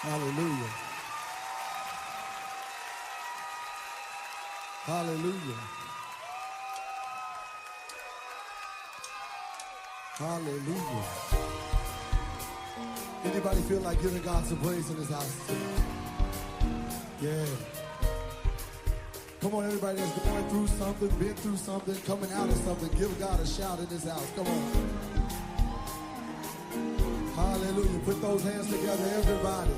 Hallelujah. Hallelujah. Hallelujah. Anybody feel like giving God some praise in this house? Yeah. Come on, everybody that's going through something, been through something, coming out of something, give God a shout in this house. Come on. Hallelujah. Put those hands together, everybody.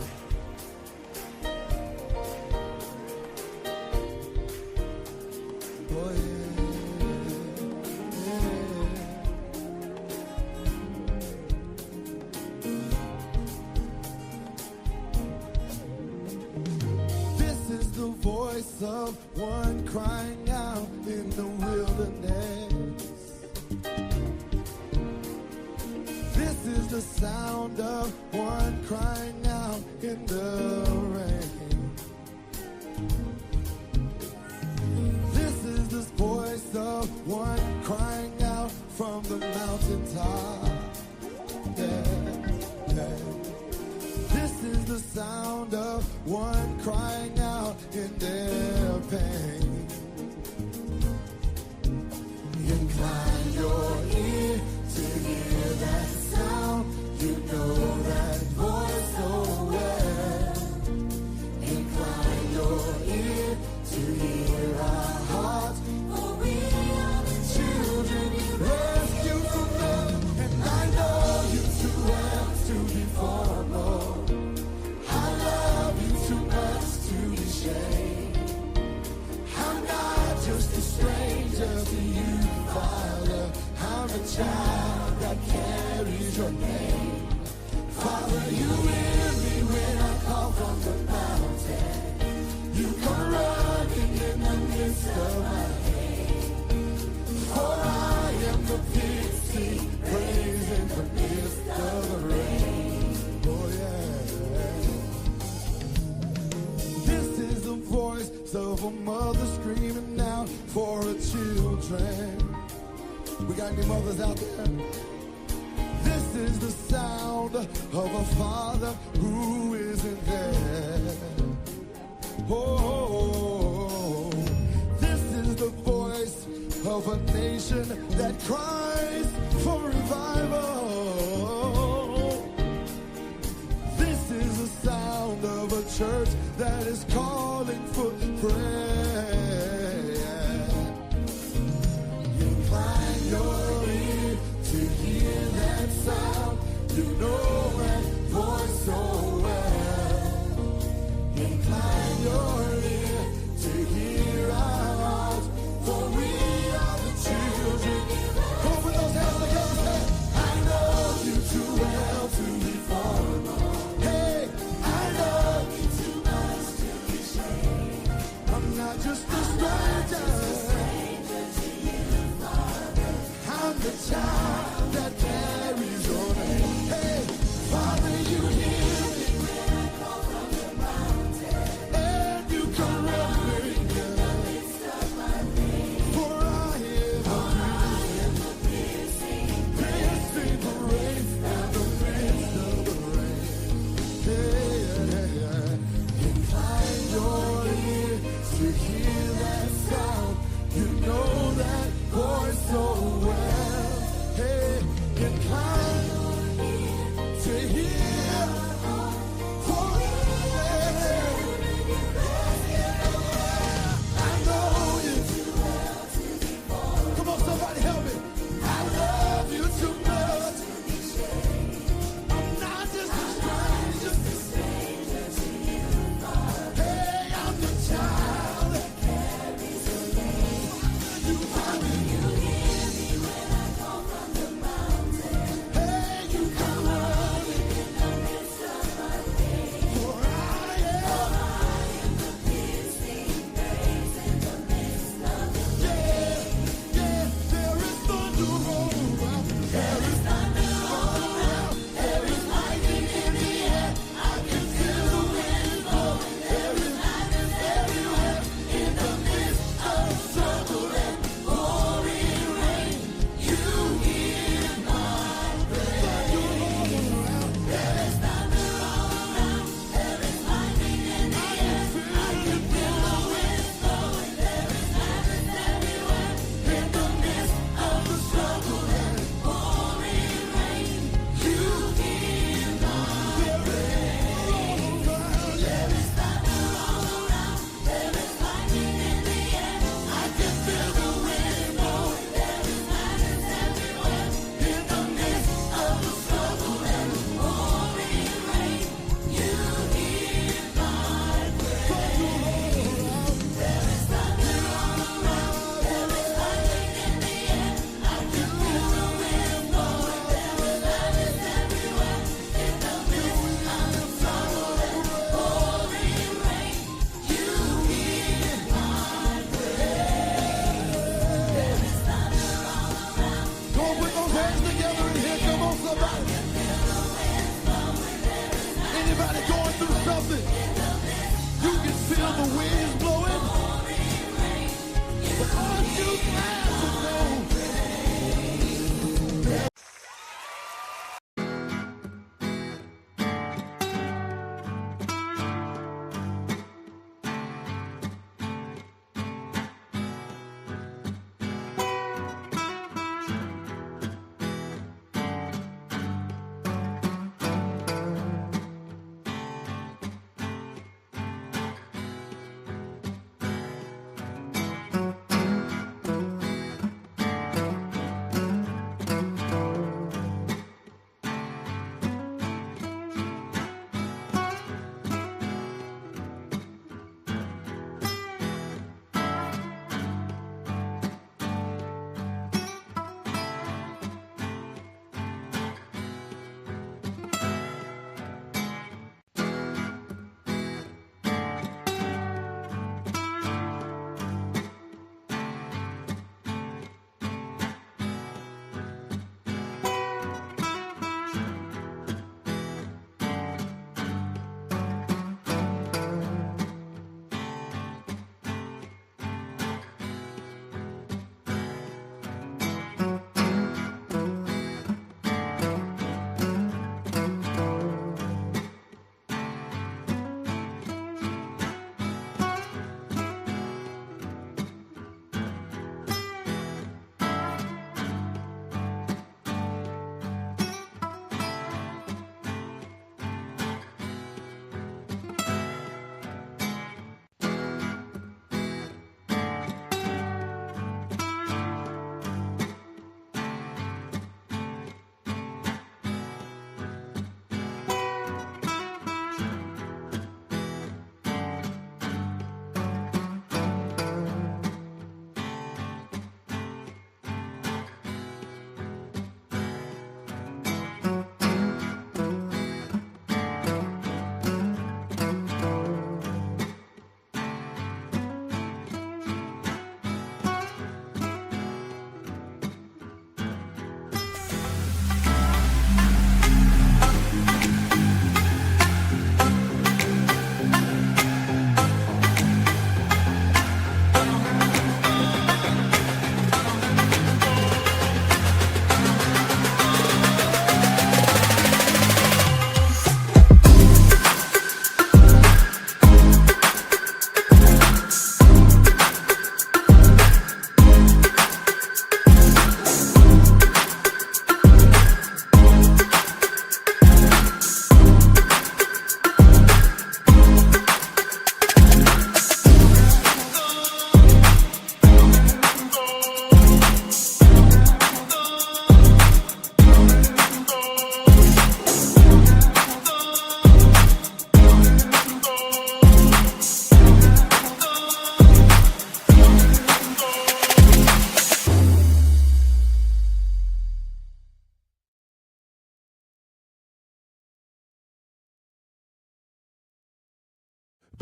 Oh, yeah. Voice of one crying out in the wilderness. This is the sound of one crying out in the rain. This is the voice of one crying out from the mountaintop. Yeah, yeah. This is the sound of one crying out in their pain. Incline your ear to hear that sound. You know that voice so well. Incline your ear to hear our hearts. For we are the children you rescued from them. And I know you too well to be foreknown. I'm not just a stranger to you, Father. I'm a child that carries your name. Father, you hear me when I call from the mountain. You come running in the midst of my pain. For I am the pixie, praise in the midst of the rain. Oh yeah. Voice of a mother screaming out for her children. We got any mothers out there? This is the sound of a father who isn't there. Oh, this is the voice of a nation that cries for revival. This is the sound of a church that is calling for prayer. Incline your ear to hear that sound. You know that voice so well. Incline your ear to hear our hearts, for we are the children. Come on, with those hands together, say, I know.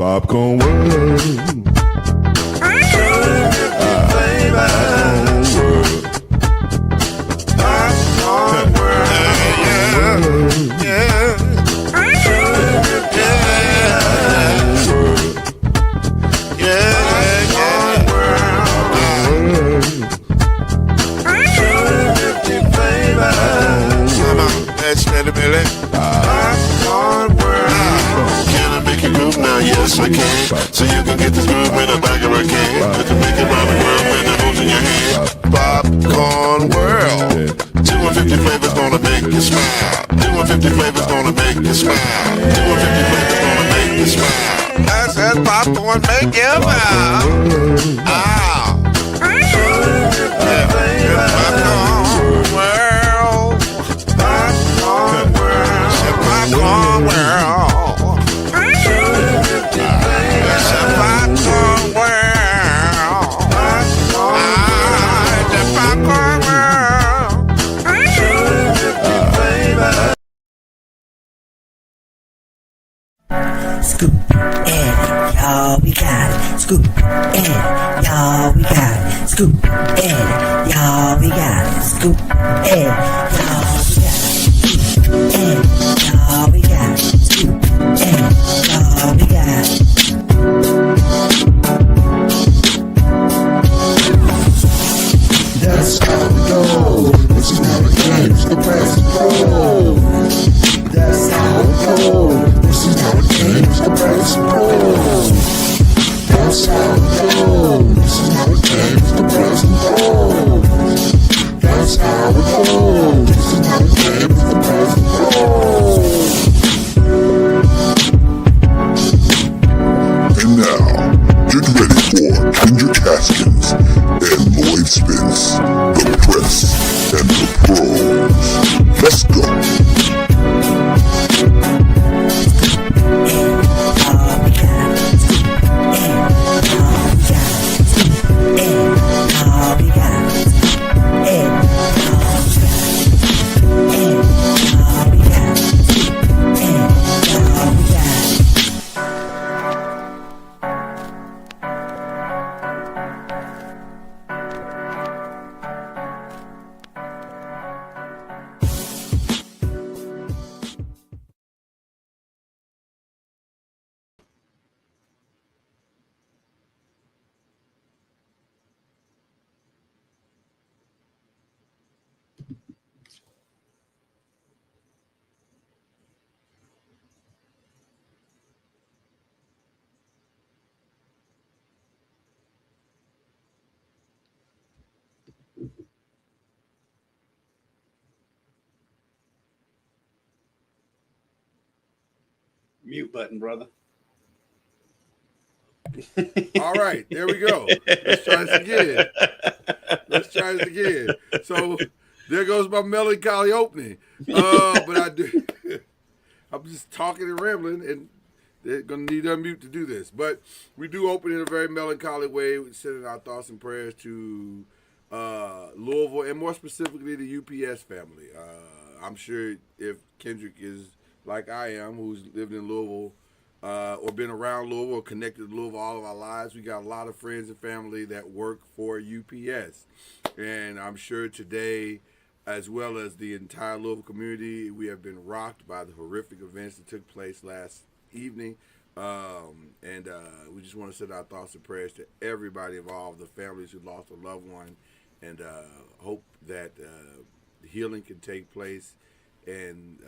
Popcorn World. Popcorn World. Yeah. Yes, I can. So you can get this groove in the back of a can. You can make it round the world with the holes in your hand. Popcorn World. 250 flavors gonna make you smile. 250 flavors gonna make you smile. 250 flavors gonna make you smile. I said popcorn make you smile. Ah. Popcorn World. Popcorn World. Popcorn World. Scoop and y'all, we got it. Scoop and y'all, we got it. Scoop and y'all, we got it. Scoop and y'all, we got it. Scoop and y'all, we got it. That's how we go. This is how it games the press pro. That's how it goes. This is how it games the press pro. That's how it goes. This is how it games the press pro. That's how it goes. This is how it games the press pro. And now, get ready for Kendrick Haskins and Lloyd Spence, the press and the pros. Let's go. Mute button, brother. All right, there we go. Let's try this again. So there goes my melancholy opening. But I'm just talking and rambling, and they're gonna need to unmute to do this. But we do open in a very melancholy way, sending our thoughts and prayers to Louisville, and more specifically the UPS family. I'm sure if Kendrick is like I am, who's lived in Louisville or been around Louisville or connected to Louisville all of our lives, we got a lot of friends and family that work for UPS. And I'm sure today, as well as the entire Louisville community, we have been rocked by the horrific events that took place last evening. And we just want to send our thoughts and prayers to everybody involved, the families who lost a loved one, and hope that healing can take place, and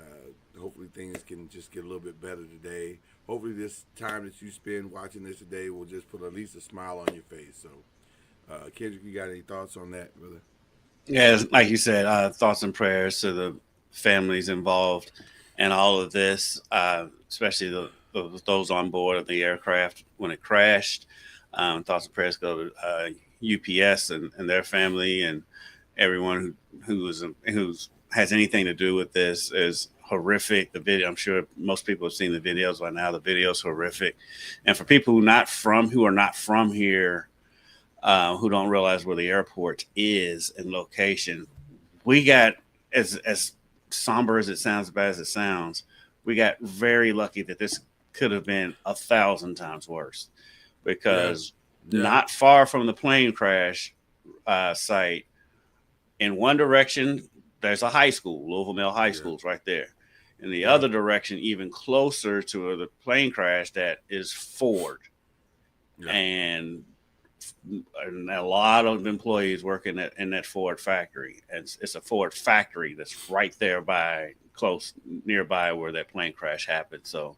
hopefully things can just get a little bit better today. Hopefully this time that you spend watching this today will just put at least a smile on your face. So, Kendrick, you got any thoughts on that, brother? Yeah, like you said, thoughts and prayers to the families involved and all of this, especially those on board of the aircraft when it crashed. Thoughts and prayers go to UPS and their family, and everyone who has anything to do with this. Is horrific. The video, I'm sure most people have seen the videos by now. The video's horrific. And for people who are not from here, who don't realize where the airport is and location, we got, as somber as it sounds, as bad as it sounds, we got very lucky that this could have been 1,000 times worse, because Yeah. not far from the plane crash site, in one direction, there's a high school, Louisville Male High School's right there. In the other direction, even closer to the plane crash, that is Ford. And a lot of employees working in that Ford factory. And it's a Ford factory that's right there nearby where that plane crash happened. So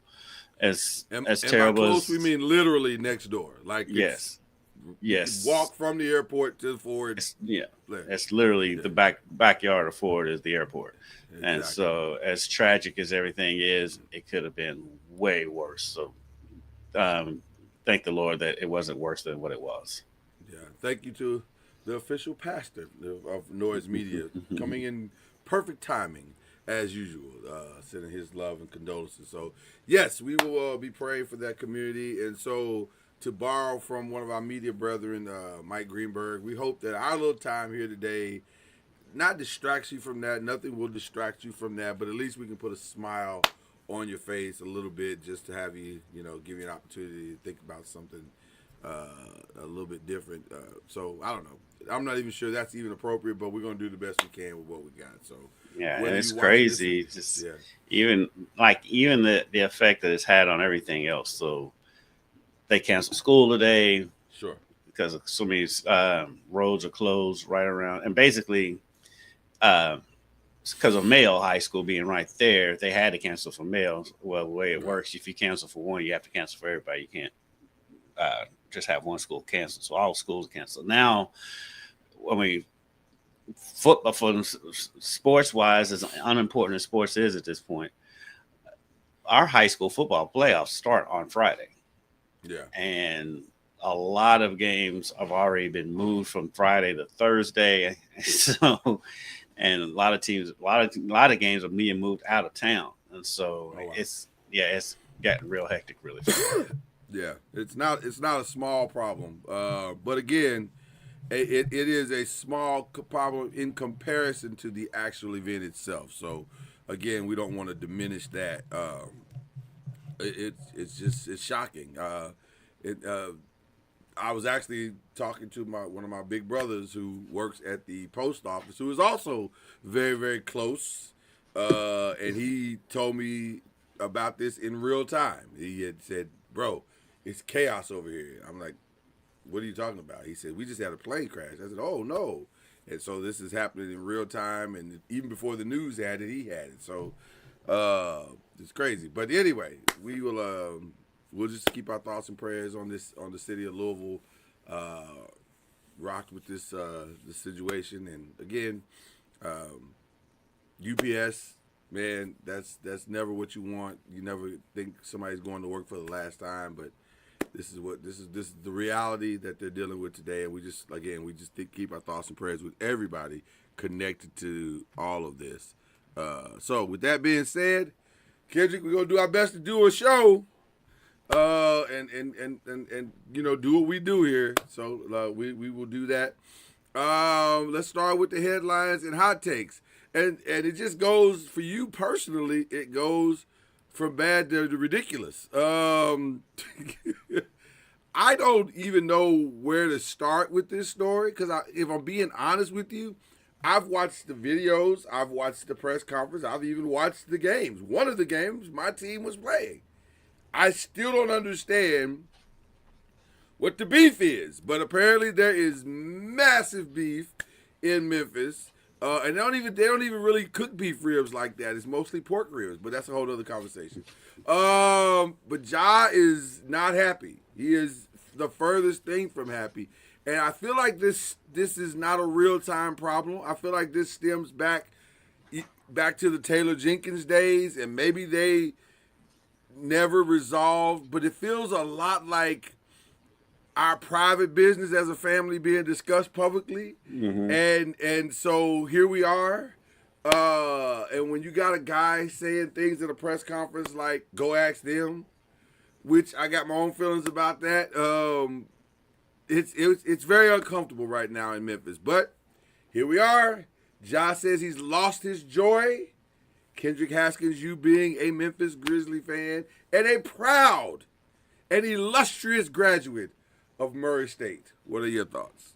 as terrible by close, as, we mean literally next door. Like yes. Walk from the airport to Ford. It's literally the backyard of Ford is the airport. Exactly. And so as tragic as everything is, it could have been way worse. So thank the Lord that it wasn't worse than what it was. Yeah. Thank you to the official pastor of Noise Media coming in perfect timing as usual, sending his love and condolences. So yes, we will be praying for that community. And so, to borrow from one of our media brethren, Mike Greenberg, we hope that our little time here today not distracts you from that. Nothing will distract you from that, but at least we can put a smile on your face a little bit, just to have you, give you an opportunity to think about something a little bit different. So I don't know. I'm not even sure that's even appropriate, but we're going to do the best we can with what we got. So yeah, and it's crazy. Even the effect that it's had on everything else. So they canceled school today. Sure. Because so many roads are closed right around, and basically, because of Male High School being right there, they had to cancel for Male. Well, the way it works, if you cancel for one, you have to cancel for everybody. You can't just have one school canceled. So all schools canceled. Now, I mean, football, for sports wise, as unimportant as sports is at this point, our high school football playoffs start on Friday. Yeah. And a lot of games have already been moved from Friday to Thursday. So, and a lot of teams, a lot of games are being moved out of town. And so it's gotten real hectic really fast. Yeah. It's not a small problem. But again, it is a small problem in comparison to the actual event itself. So again, we don't want to diminish that. It's shocking. I was actually talking to one of my big brothers who works at the post office, who is also very, very close, and he told me about this in real time. He had said, "Bro, it's chaos over here." I'm like, "What are you talking about?" He said, "We just had a plane crash." I said, "Oh no!" And so this is happening in real time, and even before the news had it, he had it. So it's crazy. But anyway, we will. We'll just keep our thoughts and prayers on the city of Louisville, rocked with this situation. And again, UPS, man, that's never what you want. You never think somebody's going to work for the last time, but this is the reality that they're dealing with today. And we just keep our thoughts and prayers with everybody connected to all of this. So with that being said, Kendrick, we're gonna do our best to do a show. And do what we do here. So we will do that. Let's start with the headlines and hot takes. And it just goes for you personally. It goes from bad to ridiculous. I don't even know where to start with this story because if I'm being honest with you, I've watched the videos, I've watched the press conference, I've even watched the games. One of the games my team was playing. I still don't understand what the beef is, but apparently there is massive beef in Memphis, and they don't even really cook beef ribs like that. It's mostly pork ribs, but that's a whole other conversation. But Ja is not happy. He is the furthest thing from happy, and I feel like this is not a real time problem. I feel like this stems back to the Taylor Jenkins days, and maybe they never resolved, but it feels a lot like our private business as a family being discussed publicly. Mm-hmm. And so here we are. And when you got a guy saying things at a press conference like, "Go ask them," which I got my own feelings about that. It's very uncomfortable right now in Memphis. But here we are. Ja says he's lost his joy Kendrick Haskins, you being a Memphis Grizzly fan and a proud and illustrious graduate of Murray State. What are your thoughts?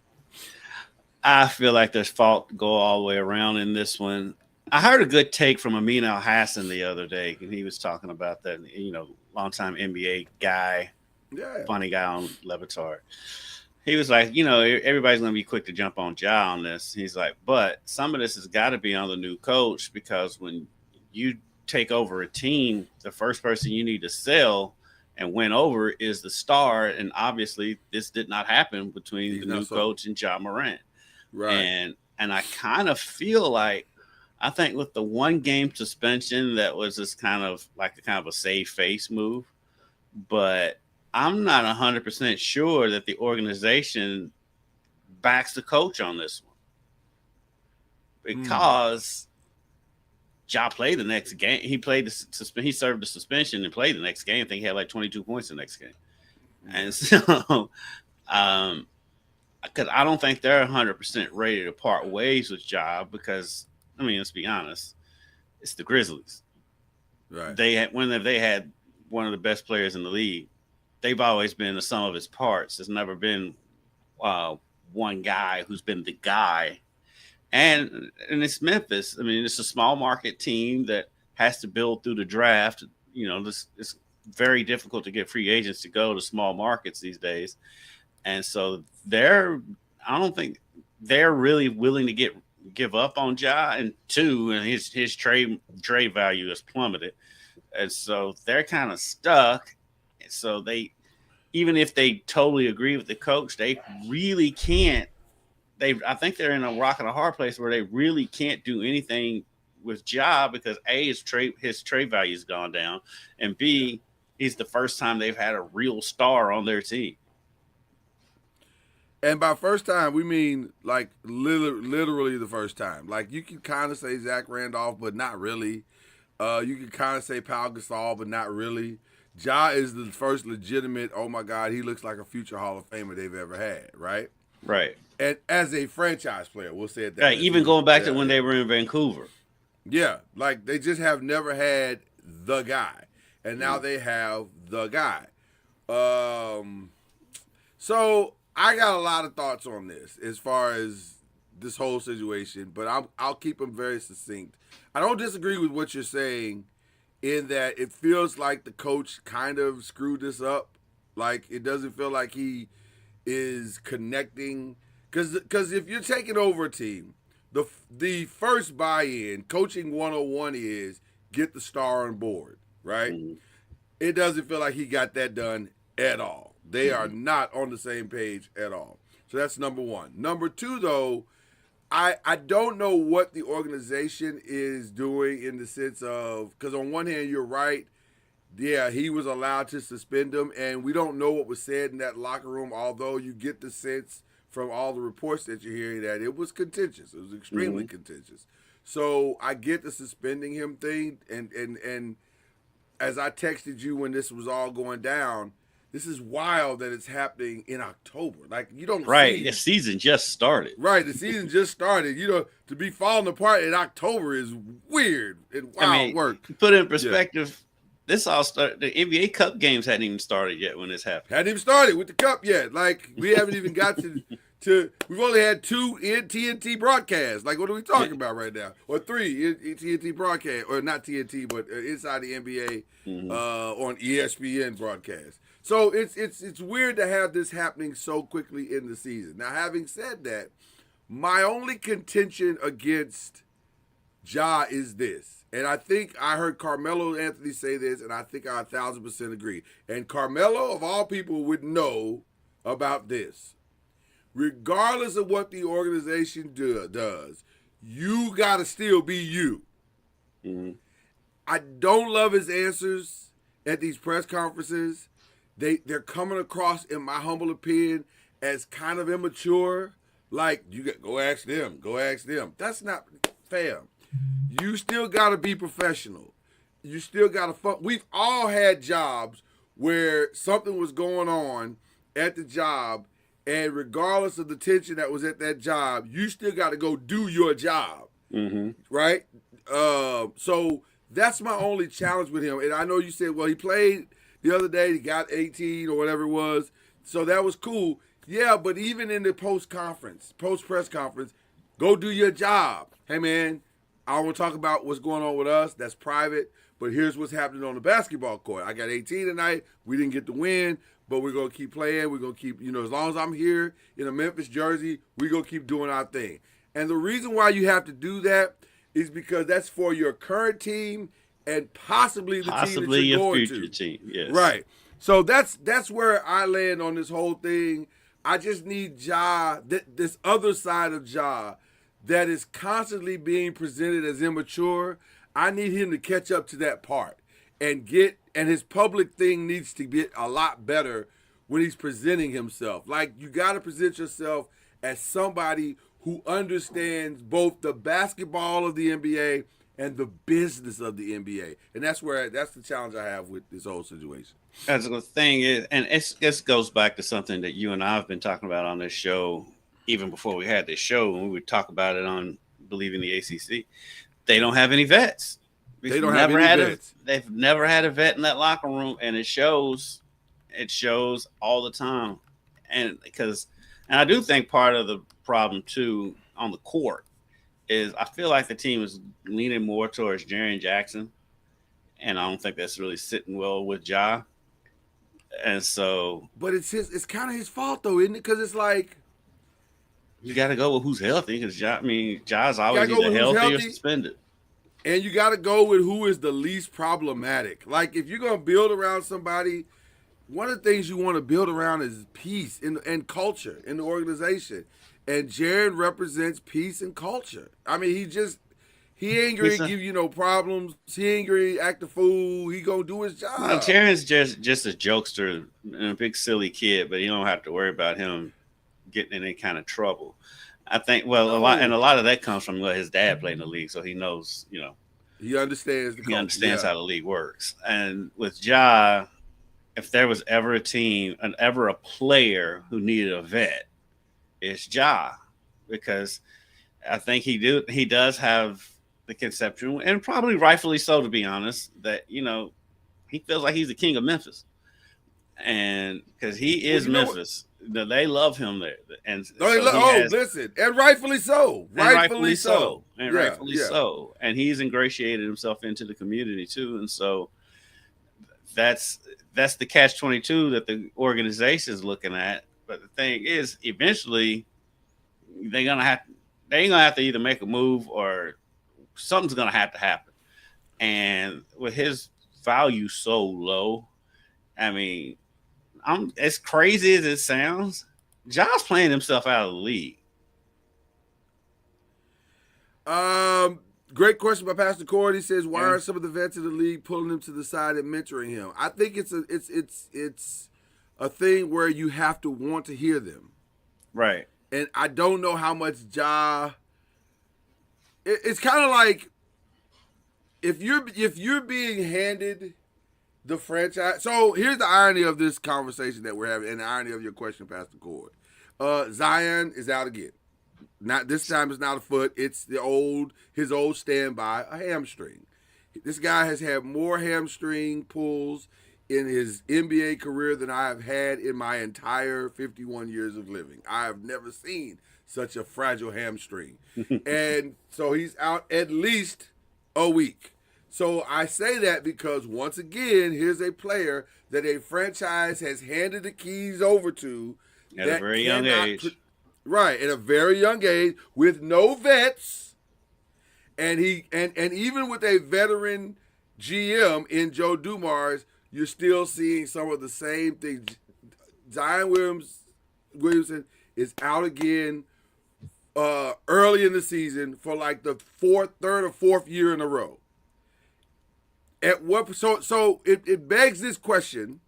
I feel like there's fault to go all the way around in this one. I heard a good take from Amin Al Hassan the other day, and he was talking about that, longtime NBA guy, Yeah. funny guy on Levitard. He was like, everybody's going to be quick to jump on Ja on this. He's like, but some of this has got to be on the new coach, because when you take over a team, the first person you need to sell and win over is the star. And obviously this did not happen between the new coach and Ja Morant. Right. And I kind of feel like, I think with the 1 game suspension, that was just kind of a save face move. But I'm not 100% sure that the organization backs the coach on this one, because Ja played the next game. He played he served the suspension and played the next game. I think he had like 22 points the next game. And so, because I don't think they're 100% ready to part ways with Ja, because, let's be honest, it's the Grizzlies. Right. When they had one of the best players in the league, they've always been the sum of his parts. There's never been one guy who's been the guy. And it's Memphis. It's a small market team that has to build through the draft. It's very difficult to get free agents to go to small markets these days. And so I don't think they're really willing to give up on Ja. And 2, and his trade value has plummeted. And so they're kind of stuck. And so even if they totally agree with the coach, they really can't. I think they're in a rock and a hard place where they really can't do anything with Ja, because A, his trade value's gone down, and B, he's the first time they've had a real star on their team. And by first time, we mean like literally the first time. Like, you can kind of say Zach Randolph, but not really. You can kind of say Pau Gasol, but not really. Ja is the first legitimate, oh my God, he looks like a future Hall of Famer they've ever had, right? Right. And as a franchise player, we'll say it that way. Even going back to when they were in Vancouver. Yeah, like they just have never had the guy. And now they have the guy. So I got a lot of thoughts on this as far as this whole situation, but I'll keep them very succinct. I don't disagree with what you're saying, in that it feels like the coach kind of screwed this up. Like, it doesn't feel like he is connecting. Because if you're taking over a team, the first buy-in, coaching 101, is get the star on board, right? Mm-hmm. It doesn't feel like he got that done at all. They are not on the same page at all. So that's number 1. Number 2, though, I don't know what the organization is doing, in the sense of, because on one hand, you're right. Yeah, he was allowed to suspend him, and we don't know what was said in that locker room, although you get the sense from all the reports that you're hearing that it was contentious. It was extremely contentious. So I get the suspending him thing, and as I texted you when this was all going down, this is wild that it's happening in October. Like, you don't see. The season just started. Right, the season just started. To be falling apart in October is weird and wild work. Put it in perspective, this all started. The NBA Cup games hadn't even started yet when this happened. Hadn't even started with the Cup yet. Like, we haven't even got to we've only had 2 TNT broadcasts. Like, what are we talking about right now? Or 3 TNT broadcasts, or not TNT, but inside the NBA on ESPN broadcasts. So it's weird to have this happening so quickly in the season. Now, having said that, my only contention against Ja is this. And I think I heard Carmelo Anthony say this, and I think I 1,000% agree. And Carmelo, of all people, would know about this. Regardless of what the organization does, you got to still be you. Mm-hmm. I don't love his answers at these press conferences. They're coming across, in my humble opinion, as kind of immature. Like, go ask them. That's not fair. You still got to be professional. You still got to We've all had jobs where something was going on at the job, and regardless of the tension that was at that job, you still got to go do your job, right? So That's my only challenge with him. And I know you said, well, he played the other day, he got 18 or whatever it was, so that was cool. Yeah, but even in the post press conference, go do your job. Hey man, I don't want to talk about what's going on with us. That's private. But here's what's happening on the basketball court. I got 18 tonight. We didn't get the win, but we're going to keep playing. We're going to keep, as long as I'm here in a Memphis jersey, we're going to keep doing our thing. And the reason why you have to do that is because that's for your current team and possibly the team that you're going future to. Team, yes. Right. So that's where I land on this whole thing. I just need Ja, this other side of Ja that is constantly being presented as immature. I need him to catch up to that part and his public thing needs to get a lot better when he's presenting himself. Like, you got to present yourself as somebody who understands both the basketball of the NBA and the business of the NBA. And that's the challenge I have with this whole situation. As the thing is, and it goes back to something that you and I have been talking about on this show, even before we had this show, when we would talk about it on Believing the ACC. They don't have any vets. They don't have any vets. They've never had a vet in that locker room, and it shows. It shows all the time, and I do think part of the problem too on the court is I feel like the team is leaning more towards Jaren Jackson, and I don't think that's really sitting well with Ja. And so, but it's kind of his fault though, isn't it? Because it's like you got to go with who's healthy. Because Ja's always either healthy or suspended. And you got to go with who is the least problematic. Like, if you're going to build around somebody, one of the things you want to build around is peace and culture in the organization. And Jared represents peace and culture. I mean, he ain't going to give you no problems. He ain't going to act a fool. He going to do his job. No, Jared's just a jokester and a big silly kid, but you don't have to worry about him getting in any kind of trouble. I think, a lot of that comes from his dad played in the league, so he knows, he understands the culture. He understands how the league works. And with Ja, if there was ever a team and ever a player who needed a vet, it's Ja, because I think he does have the conception, and probably rightfully so, to be honest, that he feels like he's the king of Memphis, and because he is Memphis. They love him there, and listen, and rightfully so, rightfully so, and he's ingratiated himself into the community too, and so that's the catch-22 that the organization is looking at. But the thing is, eventually, they ain't gonna have to either make a move or something's gonna have to happen. And with his value so low, I mean, as crazy as it sounds, Ja's playing himself out of the league. Great question by Pastor Cord. He says, "Why are some of the vets in the league pulling him to the side and mentoring him?" I think it's a thing where you have to want to hear them, right? And I don't know how much Ja. It's kind of like if you're being handed the franchise. So here's the irony of this conversation that we're having, and the irony of your question, Pastor Cord. Zion is out again. Not this time. It's not a foot. It's his old standby, a hamstring. This guy has had more hamstring pulls in his NBA career than I have had in my entire 51 years of living. I have never seen such a fragile hamstring. And so he's out at least a week. So I say that because, once again, here's a player that a franchise has handed the keys over to at a very young age. Right, at a very young age, with no vets, and even with a veteran GM in Joe Dumars, you're still seeing some of the same things. Zion Williamson is out again early in the season for like the third or fourth year in a row. At what so it begs this question,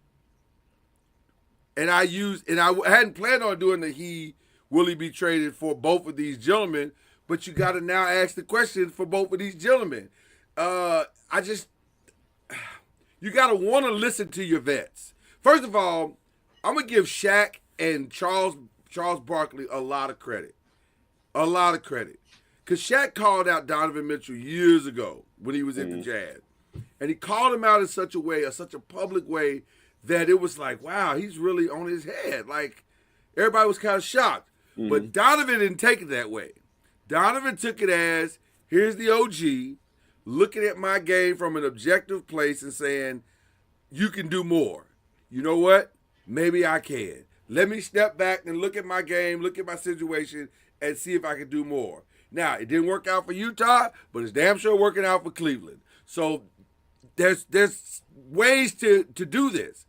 and I hadn't planned on doing will he be traded for both of these gentlemen, but you got to now ask the question for both of these gentlemen. You got to want to listen to your vets. First of all, I'm gonna give Shaq and Charles Barkley a lot of credit, because Shaq called out Donovan Mitchell years ago when he was at the Jazz. And he called him out in such a public way, that it was like, wow, he's really on his head. Like, everybody was kind of shocked. Mm-hmm. But Donovan didn't take it that way. Donovan took it as, here's the OG looking at my game from an objective place and saying, you can do more. You know what? Maybe I can. Let me step back and look at my game, look at my situation, and see if I can do more. Now, it didn't work out for Utah, but it's damn sure working out for Cleveland. So there's ways to do this.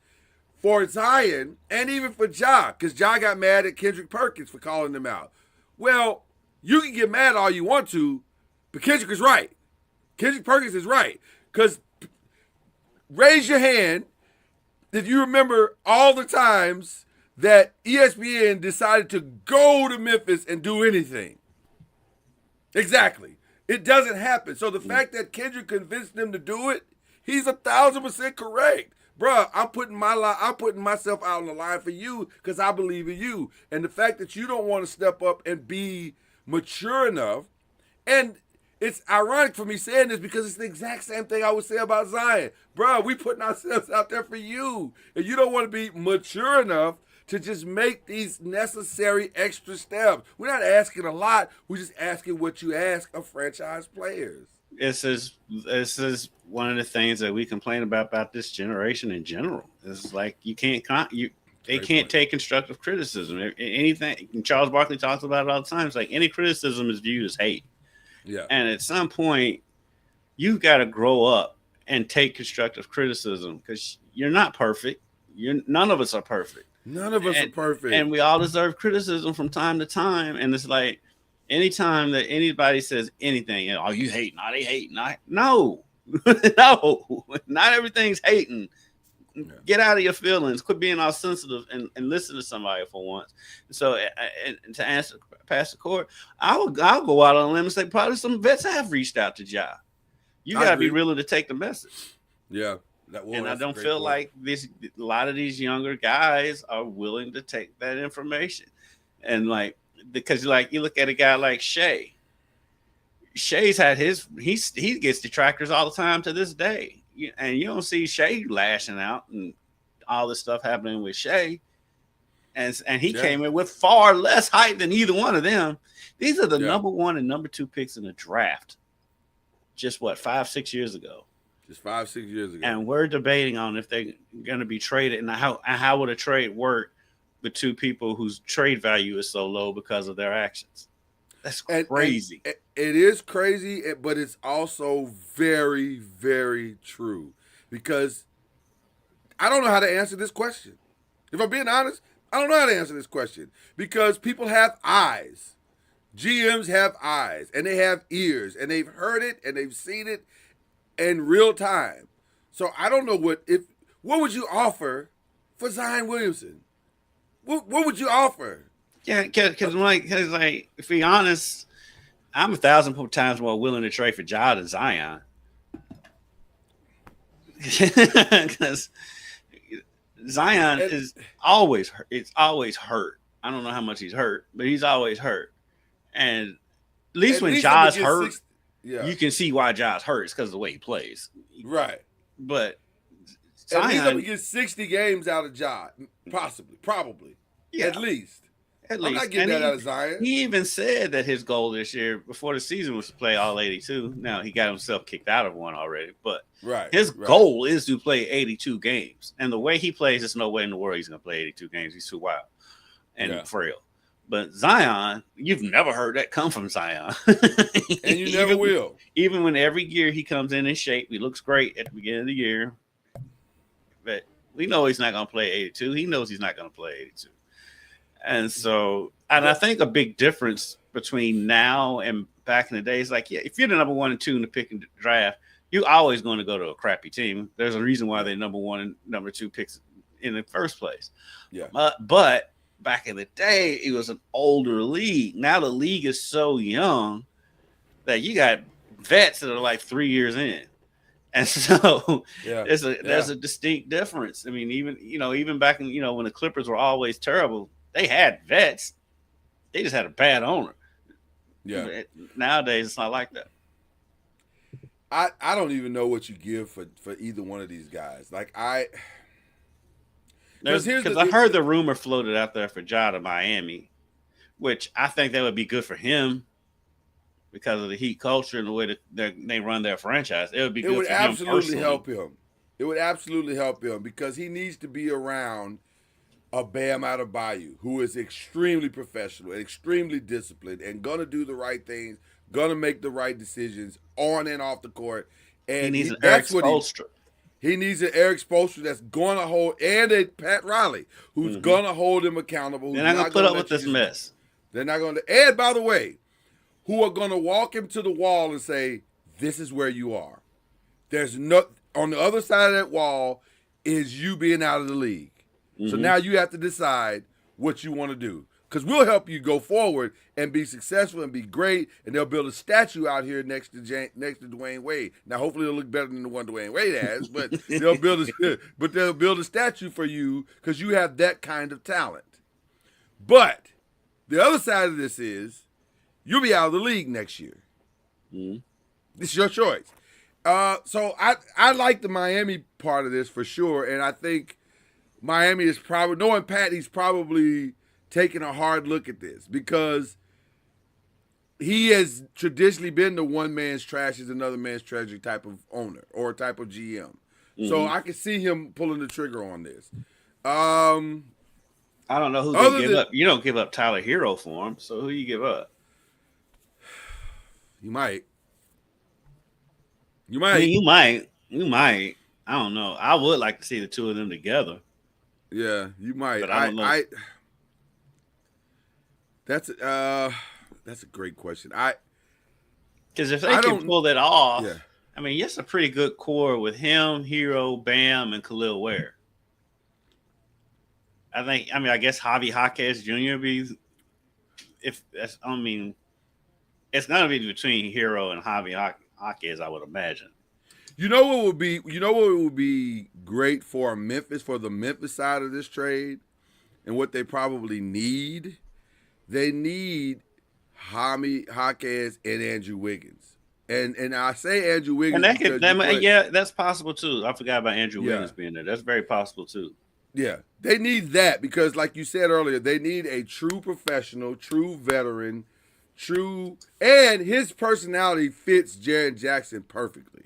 For Zion, and even for Ja, because Ja got mad at Kendrick Perkins for calling him out. Well, you can get mad all you want to, but Kendrick is right. Kendrick Perkins is right. Because raise your hand if you remember all the times that ESPN decided to go to Memphis and do anything. Exactly. It doesn't happen. So the fact that Kendrick convinced them to do it, he's 1,000% correct. Bruh, I'm putting myself out on the line for you because I believe in you. And the fact that you don't want to step up and be mature enough, and it's ironic for me saying this because it's the exact same thing I would say about Zion. Bruh, we putting ourselves out there for you. And you don't want to be mature enough to just make these necessary extra steps. We're not asking a lot. We're just asking what you ask of franchise players. This is one of the things that we complain about this generation in general. It's like they can't take constructive criticism. Anything, Charles Barkley talks about it all the time. It's like any criticism is viewed as hate. Yeah. And at some point, you've got to grow up and take constructive criticism because you're not perfect. None of us are perfect. None of us are perfect. And we all deserve criticism from time to time. And it's like, anytime that anybody says anything, oh, you hating, they hating. No, no, not everything's hating. Yeah. Get out of your feelings. Quit being all sensitive and listen to somebody for once. So, and to answer Pastor Court, I'll go out on a limb and say probably some vets have reached out to Ja. You got to be willing to take the message. Yeah. And I don't feel like a lot of these younger guys are willing to take that information. And like, because like you look at a guy like Shea. Shea's had he gets detractors all the time to this day. And you don't see Shea lashing out and all this stuff happening with Shea. And he came in with far less hype than either one of them. These are the number 1 and number 2 picks in the draft. Just 5-6 years ago. Just 5-6 years ago. And we're debating on if they're going to be traded and how would a trade work with two people whose trade value is so low because of their actions. That's crazy. And it is crazy, but it's also very, very true. Because I don't know how to answer this question. If I'm being honest, I don't know how to answer this question. Because people have eyes. GMs have eyes, and they have ears, and they've heard it, and they've seen it in real time. So I don't know what would you offer for Zion Williamson? What would you offer? Yeah, because like, if be honest, I'm 1,000 times more willing to trade for Ja than Zion. Because Zion is always hurt. It's always hurt. I don't know how much he's hurt, but he's always hurt. And at least when Ja's hurt, you can see why Ja's hurt. It's because of the way he plays. Right. But Zion, at least I'm going to get 60 games out of Ja. Possibly. Probably. Yeah. At least. I'm not getting that out of Zion. He even said that his goal this year before the season was to play all 82. Now, he got himself kicked out of one already. But his goal is to play 82 games. And the way he plays, there's no way in the world he's going to play 82 games. He's too wild and frail. But Zion, you've never heard that come from Zion. And you never will. Even when every year he comes in shape, he looks great at the beginning of the year. But we know he's not going to play 82. He knows he's not going to play 82. And so, and I think a big difference between now and back in the day is like, if you're the number 1 and 2 in the pick and draft, you're always going to go to a crappy team. There's a reason why they're number 1 and number 2 picks in the first place. Yeah. But back in the day, it was an older league. Now the league is so young that you got vets that are like 3 years in. And so there's a distinct difference. I mean, even back in, when the Clippers were always terrible, they had vets. They just had a bad owner. Yeah. Nowadays, it's not like that. I don't even know what you give for either one of these guys. Like Because I heard the rumor floated out there for Ja to Miami, which I think that would be good for him because of the Heat culture and the way that they run their franchise. It would be good for him personally. It would absolutely help him. It would absolutely help him because he needs to be around a Bam Adebayo who is extremely professional and extremely disciplined and going to do the right things, going to make the right decisions on and off the court. And he needs an Eric Spoelstra. He needs an Eric Spoelstra that's going to hold, and a Pat Riley who's going to hold him accountable. They're not going to put up with this mess. They're not going to. And by the way, who are going to walk him to the wall and say, "This is where you are." There's no on the other side of that wall is you being out of the league. So now you have to decide what you want to do. Because we'll help you go forward and be successful and be great, and they'll build a statue out here next to Dwayne Wade. Now, hopefully, it'll look better than the one Dwayne Wade has, but they'll build a statue for you because you have that kind of talent. But the other side of this is you'll be out of the league next year. This is your choice. So I like the Miami part of this for sure, and I think Miami is probably, knowing Pat, he's probably taking a hard look at this because he has traditionally been the one man's trash is another man's treasure type of owner or type of GM. So I can see him pulling the trigger on this. I don't know who they give up. You don't give up Tyler Hero for him, so who you give up? You might. I mean, you might. I don't know. I would like to see the two of them together. Yeah, you might. But I don't know. That's a great question. Because if they can pull that off, yeah. I mean, it's a pretty good core with him, Hero, Bam, and Khalil Ware. I guess Javi Jaquez Jr. it's going to be between Hero and Javi Jaquez, I would imagine. You know what would be great for Memphis, for the Memphis side of this trade, and what they probably need? They need Javi Jaquez and Andrew Wiggins. And I say Andrew Wiggins. And that's possible too. I forgot about Andrew Wiggins being there. That's very possible too. Yeah. They need that because, like you said earlier, they need a true professional, true veteran, and his personality fits Jaren Jackson perfectly.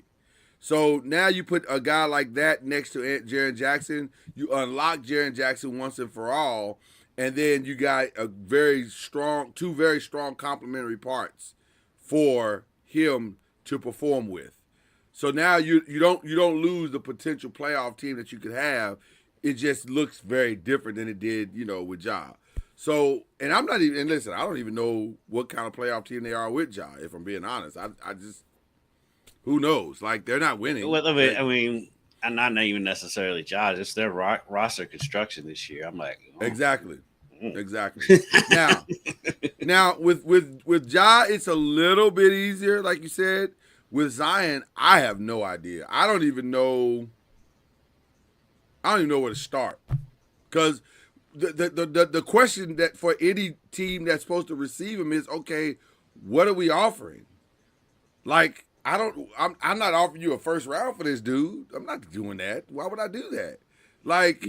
So now you put a guy like that next to Jaren Jackson, you unlock Jaren Jackson once and for all, and then you got two very strong complementary parts for him to perform with. So now you don't lose the potential playoff team that you could have. It just looks very different than it did, with Ja. So, and I don't even know what kind of playoff team they are with Ja, if I'm being honest. I just, who knows? Like, they're not winning. Well, I mean, and not even necessarily Ja, just their roster construction this year. I'm like, oh. Exactly. Now with Ja, it's a little bit easier, like you said. With Zion, I have no idea. I don't even know where to start, because the question that for any team that's supposed to receive him is, okay, what are we offering? Like, I'm not offering you a first round for this dude. I'm not doing that. Why would I do that? Like,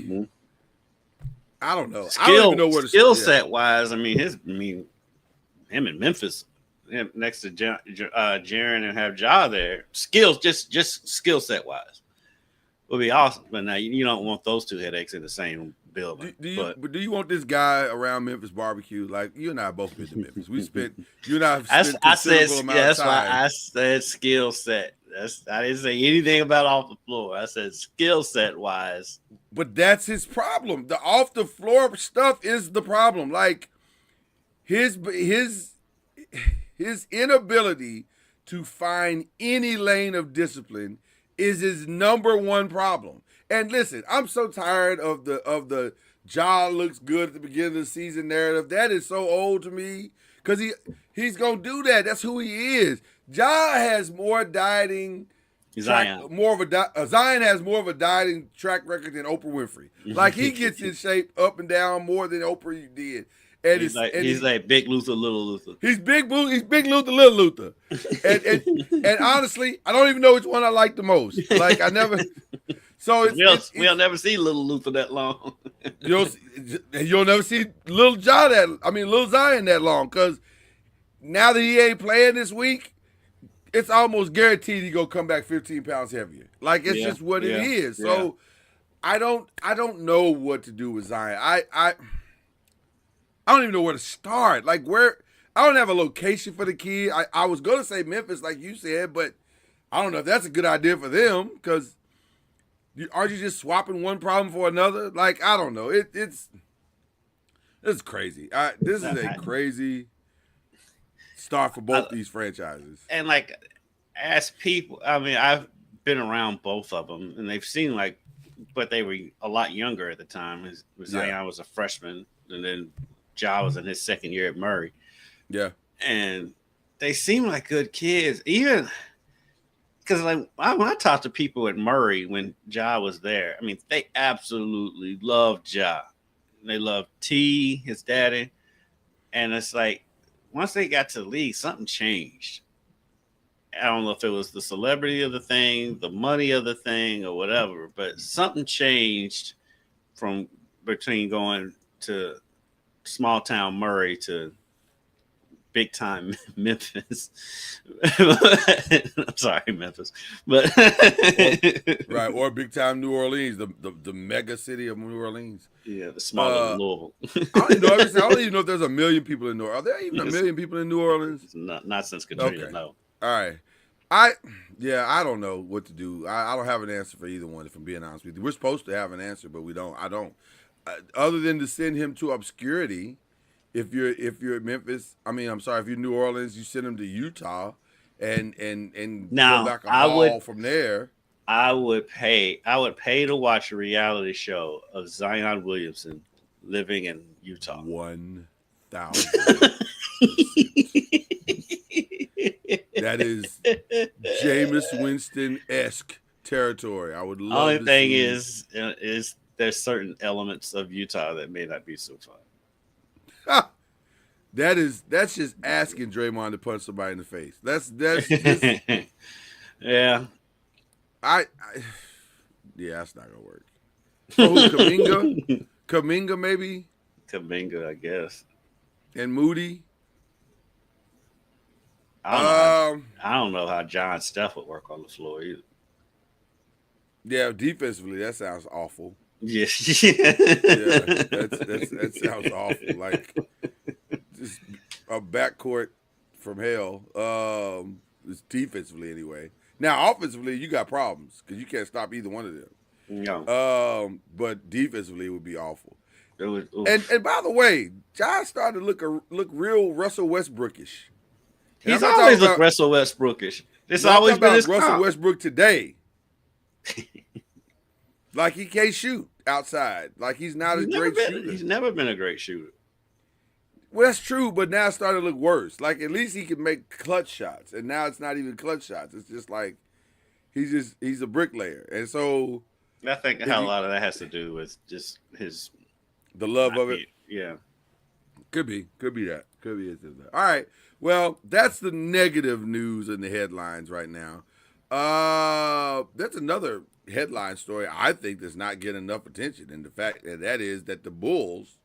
I don't know. I don't even know where to skill set wise. I mean, him in Memphis, him next to Jaren and have Ja there. Skills, just skill set wise, would be awesome. But now you don't want those two headaches in the same building. But do you want this guy around Memphis barbecue? Like, you and I both been to Memphis. You and I have spent considerable amount of time. That's why I said skill set. I didn't say anything about off the floor. I said skill set wise. But that's his problem. The off the floor stuff is the problem. Like, his inability to find any lane of discipline is his number one problem. And listen, I'm so tired of the Ja looks good at the beginning of the season narrative. That is so old to me, because he's gonna do that. That's who he is. Ja has more dieting. Zion has more of a dieting track record than Oprah Winfrey. Like, he gets in shape up and down more than Oprah did. And he's like Big Luther, Little Luther. He's Big Luther, Little Luther. And honestly, I don't even know which one I like the most. Like I never. So we'll never see Little Luther that long. you'll never see Little Zion that long, because now that he ain't playing this week, it's almost guaranteed he gonna come back 15 pounds heavier. Like it's just what it is. So I don't know what to do with Zion. I don't even know where to start. Like I don't have a location for the kid. I was gonna say Memphis, like you said, but I don't know if that's a good idea for them, because aren't you just swapping one problem for another? Like I don't know. It's crazy. This is a crazy start for both these franchises. And like, as people, I mean, I've been around both of them, and they've seen but they were a lot younger at the time. Zion was a freshman, and then Ja was in his second year at Murray. Yeah, and they seem like good kids, even because when I talked to people at Murray when Ja was there, I mean, they absolutely loved Ja. They loved T, his daddy, and it's like once they got to the league, something changed. I don't know if it was the celebrity of the thing, the money of the thing, or whatever, but something changed from between going to small town Murray to big time Memphis. I'm sorry, Memphis, but right, or big time New Orleans, the mega city of New Orleans. Yeah, the smaller Louisville. I don't even know if there's a million people in New Orleans. Are there even a million people in New Orleans? Not since Katrina. Okay. No. All right. I don't know what to do. I don't have an answer for either one, if I'm being honest with you. We're supposed to have an answer, but we don't. I don't. Other than to send him to obscurity, if you're at Memphis, if you're New Orleans, you send him to Utah and now, go back a haul from there. I would pay to watch a reality show of Zion Williamson living in Utah. 1,000. That is Jameis Winston-esque territory. I would love. Only thing is there's certain elements of Utah that may not be so fun. That's just asking Draymond to punch somebody in the face. That's just, yeah. That's not gonna work. So who, Kuminga maybe? Kuminga, I guess. And Moody. I don't know how John Steph would work on the floor either. Yeah, defensively, that sounds awful. Yeah, that sounds awful. Like just a backcourt from hell. It's defensively anyway. Now, offensively, you got problems because you can't stop either one of them. No. But defensively, it would be awful. It would, and by the way, John started to look real Russell Westbrookish. He's always looked Russell Westbrookish. It's always been his Russell Westbrook today. Like he can't shoot outside. Like he's not a great shooter. He's never been a great shooter. Well, that's true, but now it's starting to look worse. Like at least he can make clutch shots, and now it's not even clutch shots. It's just like he's a bricklayer, and so I think a lot of that has to do with just the love of it. Yeah, could be that. Could be it. All right. Well, that's the negative news in the headlines right now. That's another headline story I think does not get enough attention, and the fact that is that the Bulls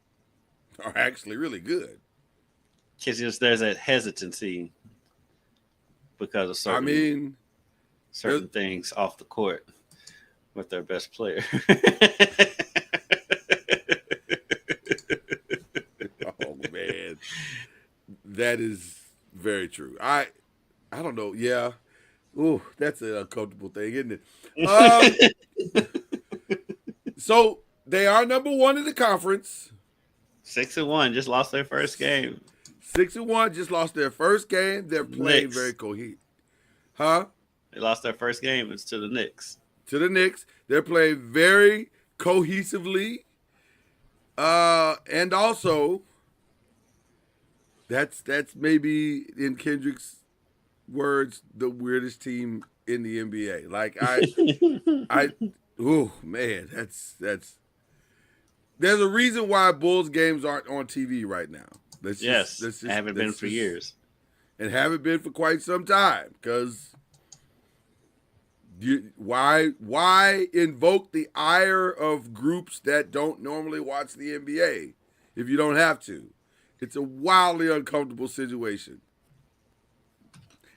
are actually really good. Because there's a hesitancy because of certain things off the court with their best player. Oh man, that is very true. I don't know. Yeah. Ooh, that's an uncomfortable thing, isn't it? So they are number one in the conference. 6-1, just lost their first game. 6-1, just lost their first game. They're playing very cohesive. Huh? They lost their first game. It's to the Knicks. To the Knicks. They're playing very cohesively. And also, that's maybe in Kendrick's words the weirdest team in the NBA. Like oh man, that's There's a reason why Bulls games aren't on TV right now. Haven't been for years. And haven't been for quite some time. Because why invoke the ire of groups that don't normally watch the NBA if you don't have to? It's a wildly uncomfortable situation.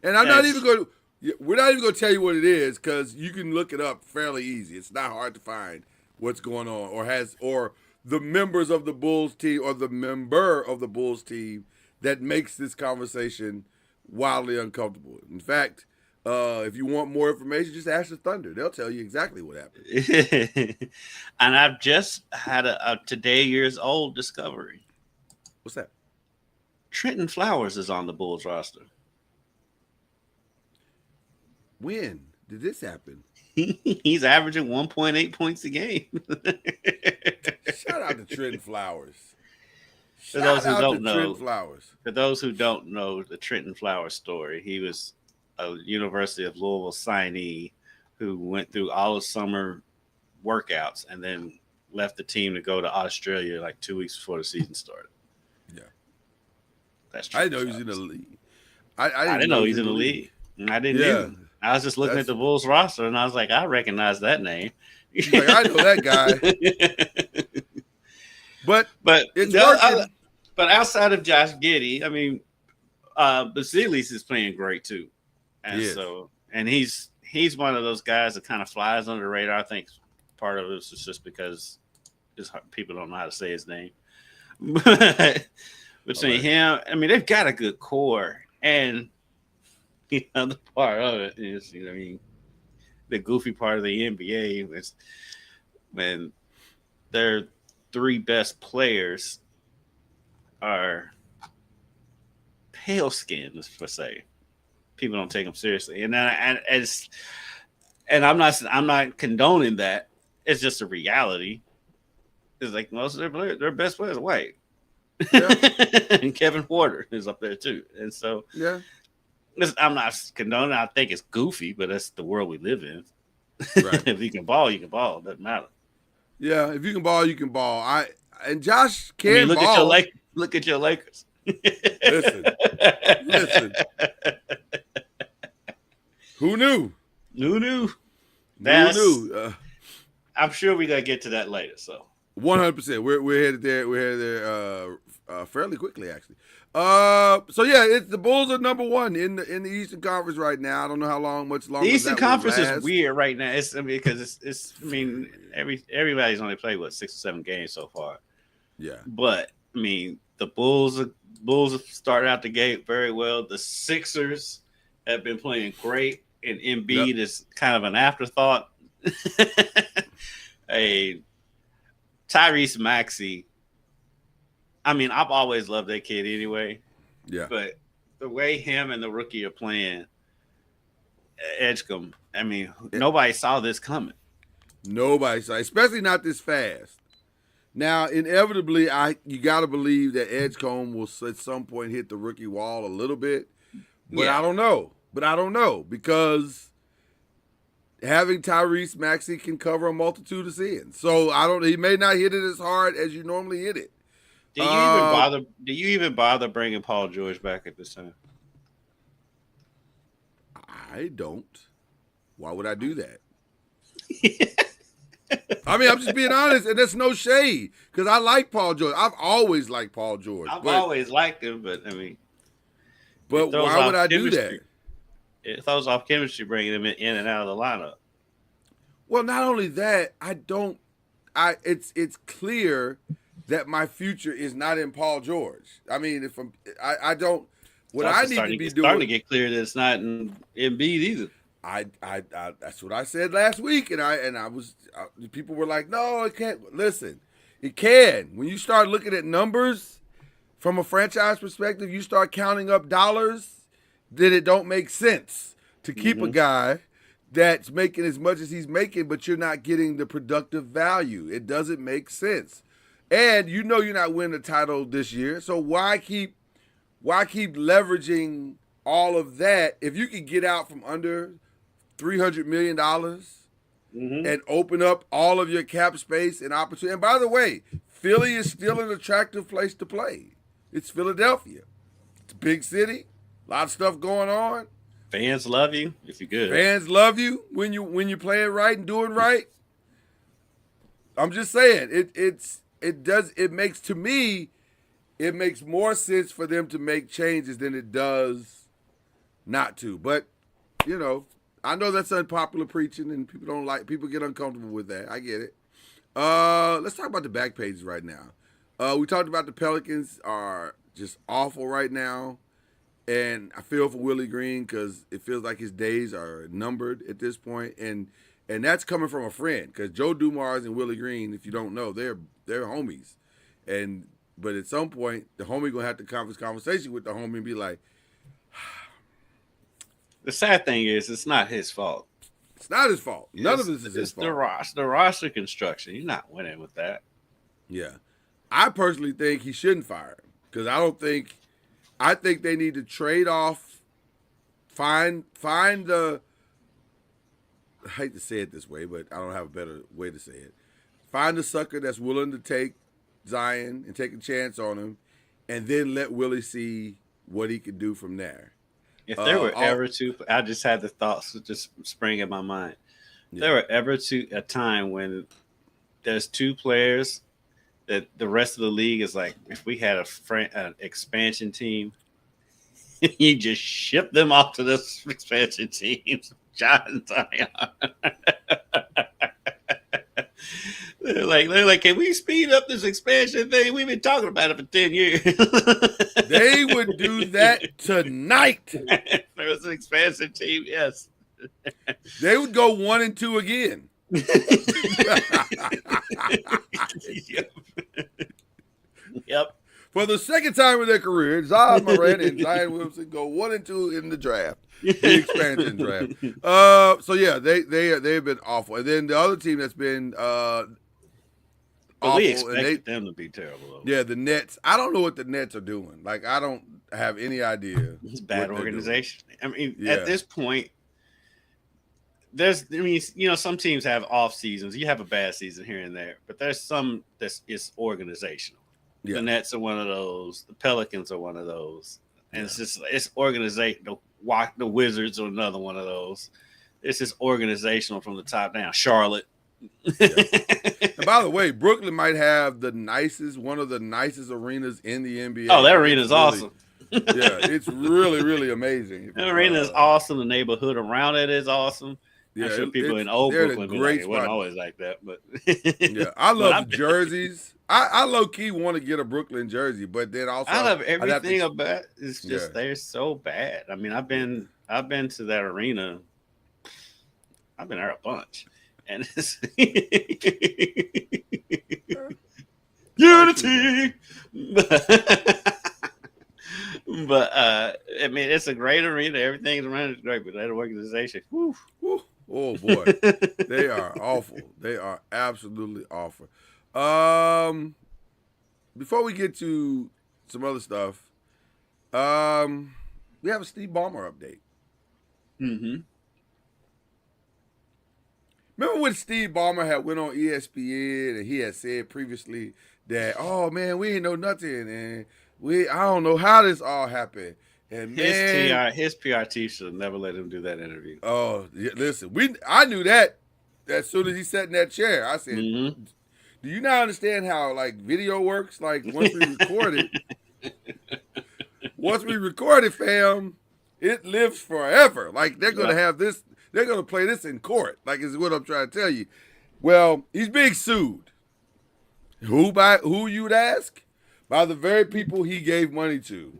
And we're not even going to tell you what it is, because you can look it up fairly easy. It's not hard to find what's going on, or the members of the Bulls team, or the member of the Bulls team that makes this conversation wildly uncomfortable. In fact, if you want more information, just ask the Thunder. They'll tell you exactly what happened. And I've just had a today years old discovery. What's that? Trenton Flowers is on the Bulls roster. When did this happen? He's averaging 1.8 points a game. Shout out to Trenton Flowers. For those who don't know the Trenton Flowers story, he was a University of Louisville signee who went through all the summer workouts and then left the team to go to Australia like 2 weeks before the season started. Yeah. That's I didn't know he was in the league. I didn't know he was in the league. I didn't either. I was just looking at the Bulls roster, and I was like, I recognize that name. Like, I know that guy. but it's working. But outside of Josh Giddey, I mean, Basilis is playing great too, and he's one of those guys that kind of flies under the radar. I think part of it is just because people don't know how to say his name. But between him, I mean, they've got a good core, and the other part of it is, I mean, the goofy part of the NBA is when their three best players are pale skinned, per se. People don't take them seriously, and I'm not condoning that. It's just a reality. It's like most of their best players are white, and Kevin Porter is up there too, and so I'm not condoning. I think it's goofy, but that's the world we live in. Right. If you can ball, you can ball. It doesn't matter. Yeah, if you can ball, you can ball. And Josh can ball. Look at your Lakers. Listen. Who knew? Who knew? I'm sure we gotta get to that later. So 100%. We're headed there. We're headed there fairly quickly, actually. It's the Bulls are number one in the Eastern Conference right now. I don't know much longer. The Eastern Conference is weird right now. Because everybody's only played 6 or 7 games so far. Yeah, but I mean the Bulls have started out the gate very well. The Sixers have been playing great, and Embiid is kind of an afterthought. Tyrese Maxey. I mean, I've always loved that kid anyway. Yeah. But the way him and the rookie are playing, Edgecombe, I mean, nobody saw this coming. Nobody saw, especially not this fast. Now, inevitably, you got to believe that Edgecombe will at some point hit the rookie wall a little bit. But I don't know. Because having Tyrese Maxey can cover a multitude of sins. So he may not hit it as hard as you normally hit it. Do you even bother bringing Paul George back at this time? I don't. Why would I do that? I mean, I'm just being honest, and there's no shade because I like Paul George. I've always liked Paul George. I've always liked him, but I mean, but why would I do that? It throws off chemistry bringing him in and out of the lineup. Well, not only that, it's clear that my future is not in Paul George. I mean, I don't. What I need to be doing, starting to get clear that it's not in Embiid either. I that's what I said last week, and I was people were like, no, it can't. Listen, it can. When you start looking at numbers from a franchise perspective, you start counting up dollars, then it don't make sense to keep a guy that's making as much as he's making, but you're not getting the productive value. It doesn't make sense. And you're not winning the title this year, so why keep leveraging all of that if you can get out from under $300 million and open up all of your cap space and opportunity. And by the way, Philly is still an attractive place to play. It's Philadelphia. It's a big city, a lot of stuff going on. Fans love you if you're good. Fans love you when you playing right and doing right. I'm just saying it makes more sense for them to make changes than it does not to. But I know that's unpopular preaching and people get uncomfortable with that. I get it. Let's talk about the back pages right now. We talked about the Pelicans are just awful right now. And I feel for Willie Green because it feels like his days are numbered at this point. And that's coming from a friend because Joe Dumars and Willie Green, if you don't know, they're homies. But at some point, the homie going to have to have this conversation with the homie and be like, the sad thing is it's not his fault. It's not his fault. None of this is his fault. The roster construction. You're not winning with that. Yeah. I personally think he shouldn't fire him because I think they need to trade off, find the, I hate to say it this way, but I don't have a better way to say it. Find the sucker that's willing to take Zion and take a chance on him, and then let Willie see what he can do from there. If there were ever two, I just had the thoughts just spring in my mind. If there were ever a time when there's two players that the rest of the league is like, if we had an expansion team, you just ship them off to this expansion team, John and Zion. They're like, can we speed up this expansion thing? We've been talking about it for 10 years. They would do that tonight. If there was an expansion team, yes. They would go 1 and 2 again. Yep. For the second time in their career, Zion Morant and Zion Williamson go 1 and 2 in the draft, the expansion draft. So yeah, they've been awful. And then the other team that's been awful, we expected them to be terrible. Yeah, the Nets. I don't know what the Nets are doing. Like, I don't have any idea. It's bad organization. I mean, at this point, some teams have off seasons. You have a bad season here and there, but there's some it's organizational. Yeah. The Nets are one of those. The Pelicans are one of those. And it's organizational. The Wizards are another one of those. It's just organizational from the top down. Charlotte. Yeah. And by the way, Brooklyn might have one of the nicest arenas in the NBA. Oh, that arena is awesome. Yeah, it's really, really amazing. The arena is awesome. The neighborhood around it is awesome. Yeah, I'm sure people in old Brooklyn it wasn't always like that, but yeah, I love the jerseys. I low key want to get a Brooklyn jersey, but then also I love everything about it. It's just they're so bad. I mean, I've been to that arena. I've been there a bunch, and it's unity. But I mean, it's a great arena. Everything's around it great, but that organization, whew. Oh boy, they are awful. They are absolutely awful. Before we get to some other stuff, we have a Steve Ballmer update. Mm-hmm. Remember when Steve Ballmer had went on ESPN and he had said previously that, oh man, we ain't know nothing and I don't know how this all happened. And man, his PR team should have never let him do that interview. Oh, yeah, listen, I knew that as soon as he sat in that chair. I said, mm-hmm. Do you not understand how like video works? Like once we record it, fam, it lives forever. Like they're gonna have this, they're gonna play this in court. Like is what I'm trying to tell you. Well, he's being sued. Who you'd ask? By the very people he gave money to.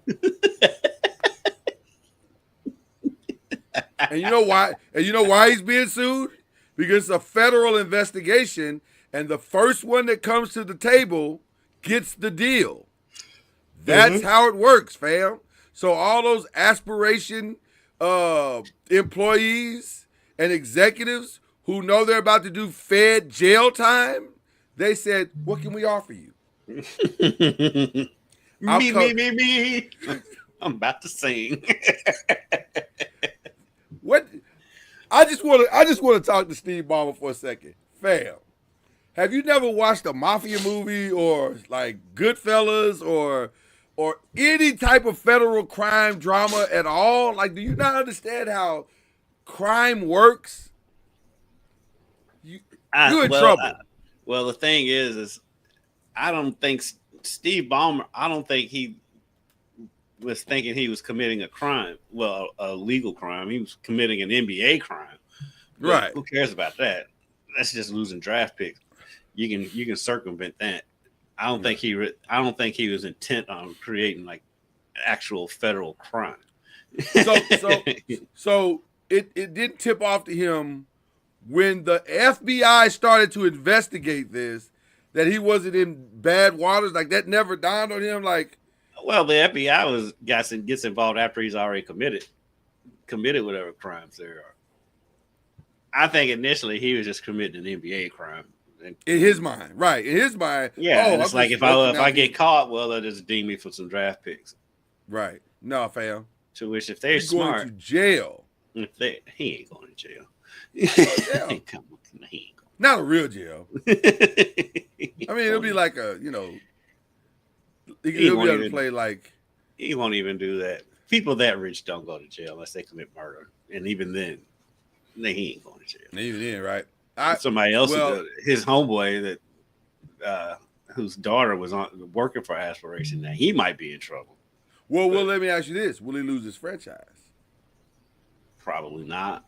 And you know why? And you know why he's being sued? Because it's a federal investigation, and the first one that comes to the table gets the deal. That's how it works, fam. So all those aspiration employees and executives who know they're about to do Fed jail time, they said, "What can we offer you?" Me. I'm about to sing. What? I just want to talk to Steve Ballmer for a second, fam. Have you never watched a mafia movie or like Goodfellas or any type of federal crime drama at all? Like, do you not understand how crime works? You're in trouble. Well, the thing is I don't think Steve Ballmer. I don't think he was thinking he was committing a crime. Well, a legal crime. He was committing an NBA crime. But right. Who cares about that? That's just losing draft picks. You can circumvent that. I don't think he was intent on creating like actual federal crime. So it didn't tip off to him when the FBI started to investigate this that he wasn't in bad waters. Like that never dawned on him. Like, well, the FBI gets involved after he's already committed whatever crimes there are. I think initially he was just committing an NBA crime. In his mind, right? In his mind, yeah. It's like if I get caught, well, they'll just deem me for some draft picks. Right? No, fam. To which, if they're He's smart, going to jail. He ain't going to jail. Not a real jail. I mean, it'll be like he'll be able to play like. He won't even do that. People that rich don't go to jail unless they commit murder, and even then, he ain't going to jail. Even then, right? Somebody else, his homeboy whose daughter was working for Aspiration. Now he might be in trouble. Well, let me ask you this: will he lose his franchise? Probably not.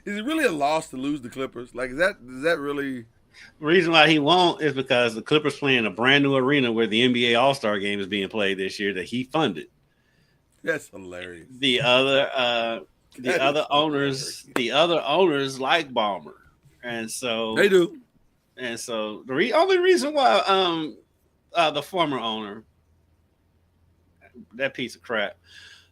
Is it really a loss to lose the Clippers? Like, is that really? The reason why he won't is because the Clippers play in a brand new arena where the NBA All-Star Game is being played this year that he funded. That's hilarious. The other owners like Ballmer, and so they do. And so the only reason why the former owner, that piece of crap,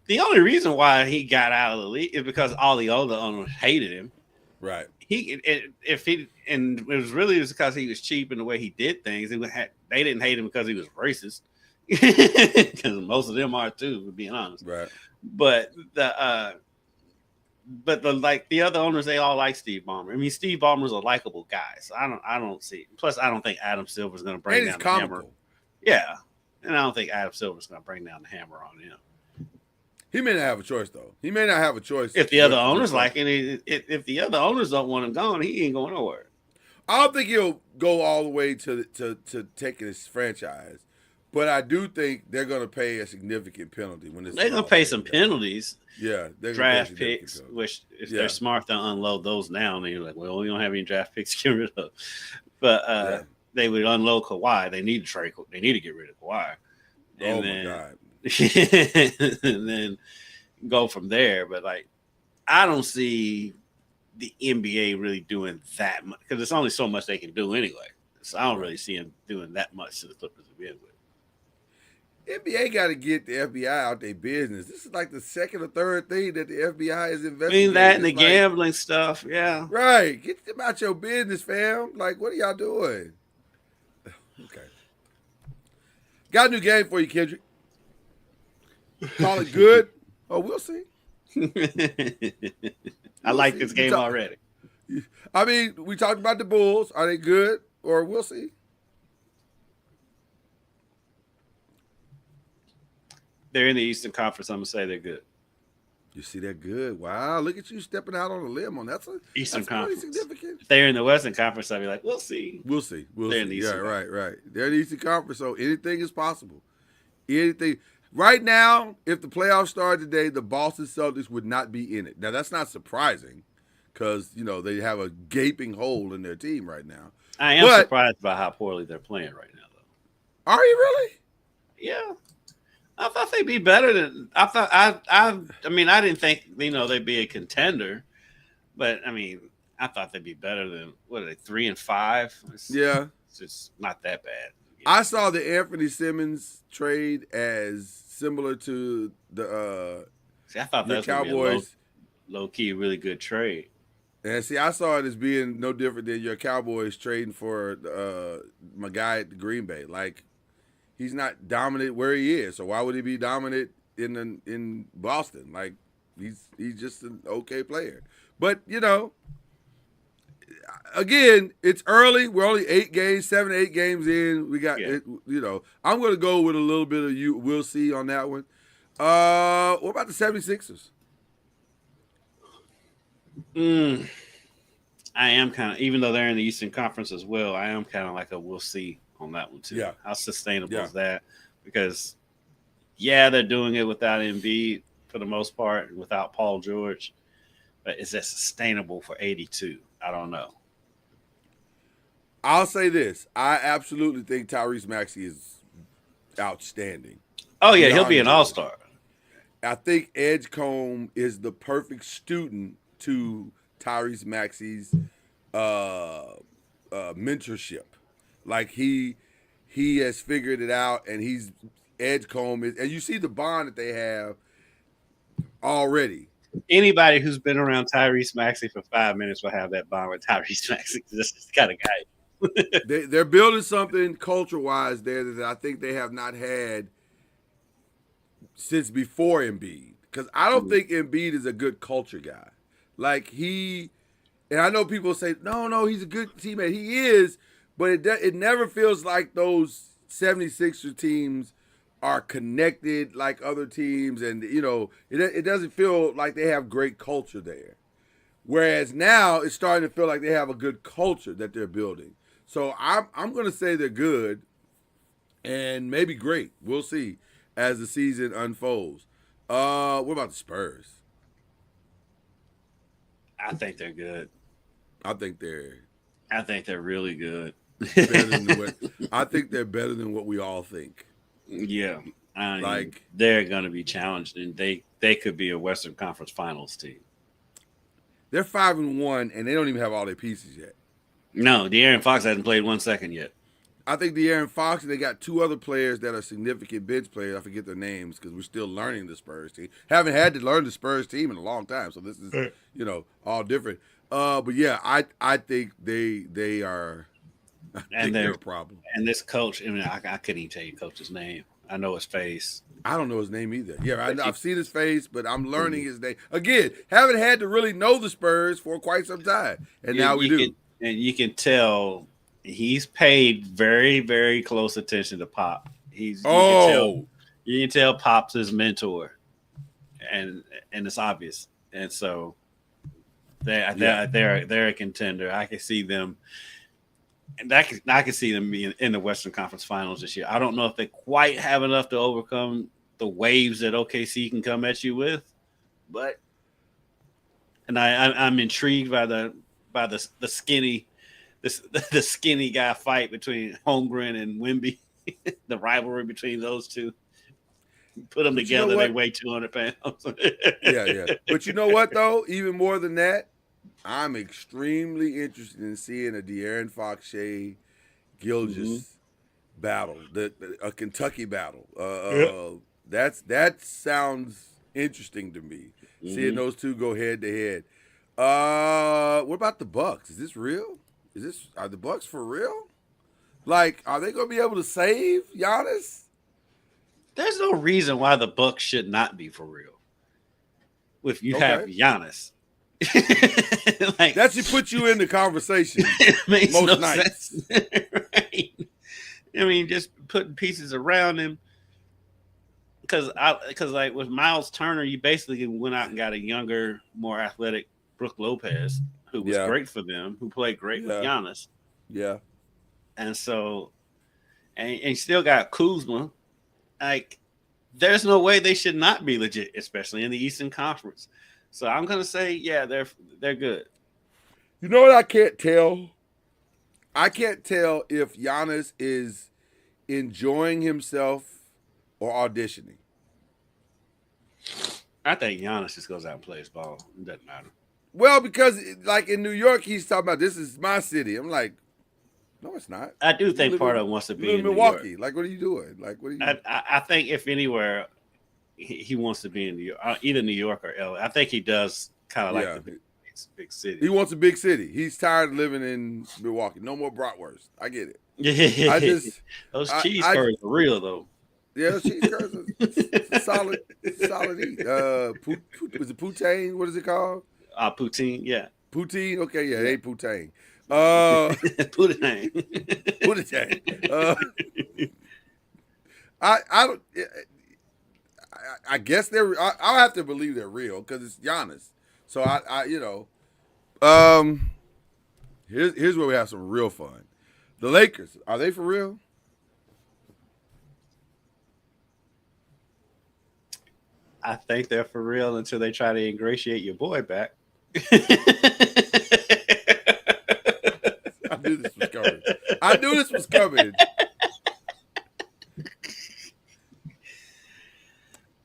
the only reason why he got out of the league is because all the other owners hated him. Right. It was really just because he was cheap in the way he did things. They didn't hate him because he was racist, because most of them are too, to be honest. Right. But the other owners, they all like Steve Ballmer. I mean, Steve Ballmer's a likable guy, so I don't see. Plus, I don't think Adam Silver's going to bring down the hammer. Yeah, and I don't think Adam Silver's going to bring down the hammer on him. He may not have a choice, though. He may not have a choice. If the other owners like it, if the other owners don't want him gone, he ain't going nowhere. I don't think he'll go all the way to taking his franchise, but I do think they're going to pay a significant penalty when this. They're going to pay some penalties. Yeah, draft picks. Which, if they're smart, they'll unload those now. And you're like, well, we don't have any draft picks to get rid of. But they would unload Kawhi. They need to trade. They need to get rid of Kawhi. And my God. And then go from there. But like, I don't see the NBA really doing that much because it's only so much they can do anyway. So I don't really see them doing that much to the Clippers to begin with. NBA got to get the FBI out their business. This is like the second or third thing that the FBI is investigating. I mean, that and the gambling stuff, yeah. Right. Get them out your business, fam. Like, what are y'all doing? Okay. Got a new game for you, Kendrick. Call it good? Oh, we'll see. I like this game already. I mean, we talked about the Bulls. Are they good? Or we'll see. They're in the Eastern Conference. I'm going to say they're good. You see, they're good. Wow, look at you stepping out on a limb on that. Eastern Conference. Pretty significant. If they're in the Western Conference, I'd be like, we'll see. We'll see. They're in the Eastern Conference. Right. They're in the Eastern Conference, so anything is possible. Anything. Right now, if the playoffs started today, the Boston Celtics would not be in it. Now, that's not surprising because, they have a gaping hole in their team right now. I am surprised by how poorly they're playing right now, though. Are you really? Yeah. I thought they'd be better than – I didn't think, they'd be a contender. But, I thought they'd be better than, 3-5? Yeah. It's just not that bad. I saw the Anthony Simmons trade as similar to the I thought that was Cowboys low key really good trade. And see, I saw it as being no different than your Cowboys trading for my guy at the Green Bay. Like, he's not dominant where he is, so why would he be dominant in Boston? Like, He's just an okay player. But again, it's early. We're only 7 to 8 games in. We got Yeah. it. I'm going to go with a little bit of you. We'll see on that one. What about the 76ers? I am kind of, even though they're in the Eastern Conference as well, I am kind of like a we'll see on that one too. Yeah. How sustainable Yeah. is that? Because, they're doing it without Embiid for the most part, and without Paul George. But is that sustainable for 82? I don't know. I'll say this. I absolutely think Tyrese Maxey is outstanding. Oh, yeah, he'll be an all-star. I think Edgecombe is the perfect student to Tyrese Maxey's mentorship. Like he has figured it out, and Edgecombe is, and you see the bond that they have already. Anybody who's been around Tyrese Maxey for 5 minutes will have that bond with Tyrese Maxey. This is the kind of guy. They're building something culture-wise there that I think they have not had since before Embiid. Because I don't think Embiid is a good culture guy. Like and I know people say, no, he's a good teammate. He is, but it never feels like those 76er teams are connected like other teams, and it doesn't feel like they have great culture there. Whereas now it's starting to feel like they have a good culture that they're building. So I'm going to say they're good and maybe great. We'll see as the season unfolds. What about the Spurs? I think they're good. I think they're really good. I think they're better than what we all think. Yeah. They're going to be challenged, and they could be a Western Conference Finals team. They're 5-1, and they don't even have all their pieces yet. No, De'Aaron Fox hasn't played 1 second yet. I think De'Aaron Fox, and they got 2 other players that are significant bench players. I forget their names because we're still learning the Spurs team. Haven't had to learn the Spurs team in a long time, so this is all different. But yeah, I think they are. They're a problem. And this coach, I couldn't even tell you coach's name. I know his face. I don't know his name either. Yeah, I've seen his face, but I'm learning his name. Again, haven't had to really know the Spurs for quite some time, and now we do. And you can tell he's paid very, very close attention to Pop. You can tell Pop's his mentor, and it's obvious. And so they're a contender. I can see them. And I can see them being in the Western Conference Finals this year. I don't know if they quite have enough to overcome the waves that OKC can come at you with, but I'm intrigued by the skinny guy fight between Holmgren and Wemby, the rivalry between those two. Put them together, they weigh 200 pounds. Yeah. But you know what though? Even more than that, I'm extremely interested in seeing a De'Aaron Fox, Shai Gilgeous battle, a Kentucky battle. That sounds interesting to me. Seeing those two go head to head. What about the Bucks? Is this real? Are the Bucks for real? Like, are they going to be able to save Giannis? There's no reason why the Bucks should not be for real. If you have Giannis. That should put you in the conversation. It makes most no nights. sense. Right? I mean, just putting pieces around him. Because like with Miles Turner, you basically went out and got a younger, more athletic Brook Lopez, who was great for them, who played great with Giannis. Yeah. And so, and you still got Kuzma. Like, there's no way they should not be legit, especially in the Eastern Conference. So I'm gonna say, yeah, they're good. You know what I can't tell? I can't tell if Giannis is enjoying himself or auditioning. I think Giannis just goes out and plays ball. It doesn't matter. Well, because like in New York, he's talking about this is my city. I'm like, no, it's not. I do think part of it wants to be in Milwaukee. New York. Like, what are you doing? Like, what are you? I think if anywhere, he wants to be in New York, either New York or LA. I think he does kind of like the big city. He wants a big city. He's tired of living in Milwaukee. No more bratwurst. I get it. Those cheese curds are real though. Yeah, cheese curds is a solid eat. Was it poutine? What is it called? Poutine, yeah. Poutine? Okay, yeah, it Yeah. ain't poutine. Uh, Poutine. poutine. Uh, I don't. I guess they're. I'll have to believe they're real because it's Giannis. So um, here's where we have some real fun. The Lakers, are they for real? I think they're for real until they try to ingratiate your boy back. I knew this was coming. I knew this was coming.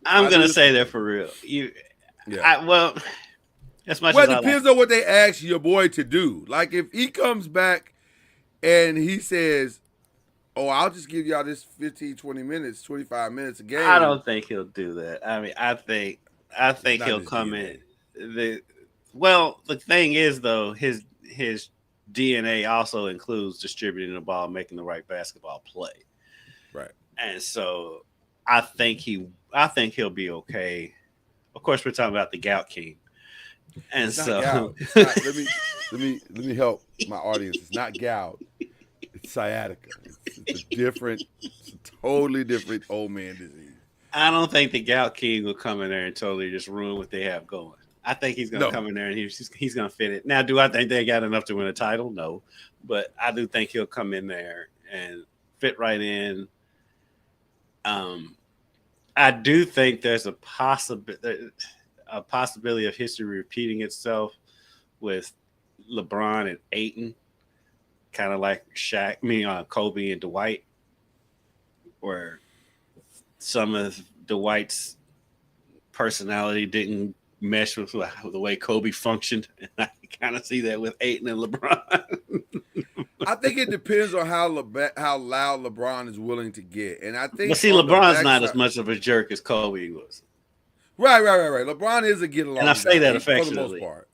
I'm gonna say they're for real. Yeah. Well, as much Well, as it I like, depends on what they ask your boy to do. Like if he comes back and he says, "Oh, I'll just give y'all this 15, 20 minutes, 25 minutes a game." I don't think he'll do that. I mean, I think not he'll his come DNA. in. The thing is though, his DNA also includes distributing the ball, making the right basketball play, Right. and so I think he'll be okay. Of course, we're talking about the Gout King, and It's not so gout. It's not, let me help my audience. It's not gout. It's sciatica. It's a totally different old man disease. I don't think the Gout King will come in there and totally just ruin what they have going. I think he's going to No. come in there and he's going to fit it. Now, do I think they got enough to win a title? No, but I do think he'll come in there and fit right in. I do think there's a possibility of history repeating itself with LeBron and Ayton, kind of like Kobe and Dwight, where some of Dwight's personality didn't mesh with the way Kobe functioned, and I kind of see that with Ayton and LeBron. I think it depends on how loud LeBron is willing to get, and I think. But see, LeBron's not as much of a jerk as Kobe was. Right. LeBron is a get along, and I say that guy, affectionately. for the most part.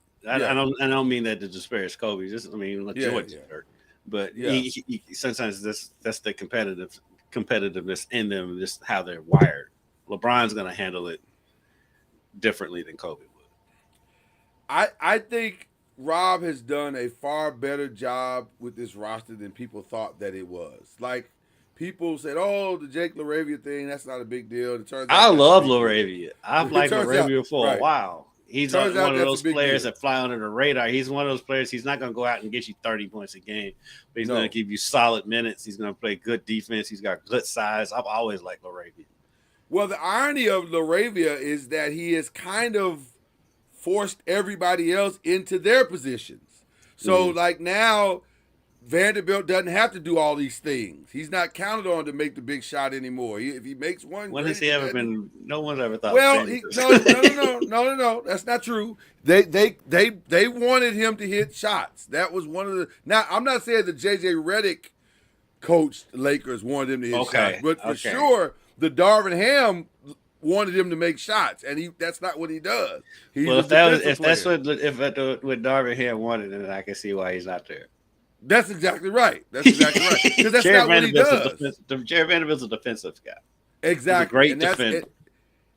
I don't mean that to disparage Kobe. Jordan's a jerk, but he sometimes that's the competitiveness in them, just how they're wired. LeBron's going to handle it differently than Kobe would. I think Rob has done a far better job with this roster than people thought that it was. Like people said, "Oh, the Jake LaRavia thing, that's not a big deal." It turns out I love LaRavia. I've liked LaRavia for a while. He's one of those players that fly under the radar. He's one of those players. He's not going to go out and get you 30 points a game, but he's going to give you solid minutes. He's going to play good defense. He's got good size. I've always liked LaRavia. Well, the irony of LaRavia is that he has kind of forced everybody else into their positions. So, like now, Vanderbilt doesn't have to do all these things. He's not counted on to make the big shot anymore. If he makes one, when has he ever been? No one's ever thought. Well, no, that's not true. They wanted him to hit shots. That was one of the. Now, I'm not saying the JJ Redick coached Lakers wanted him to hit shots, but for sure, the Darvin Ham wanted him to make shots, and that's not what he does. If that's what Darvin Ham wanted, then I can see why he's not there. That's exactly right. Because that's not what he does. Jared Vanderbilt's a defensive guy. Exactly. He's a great defender.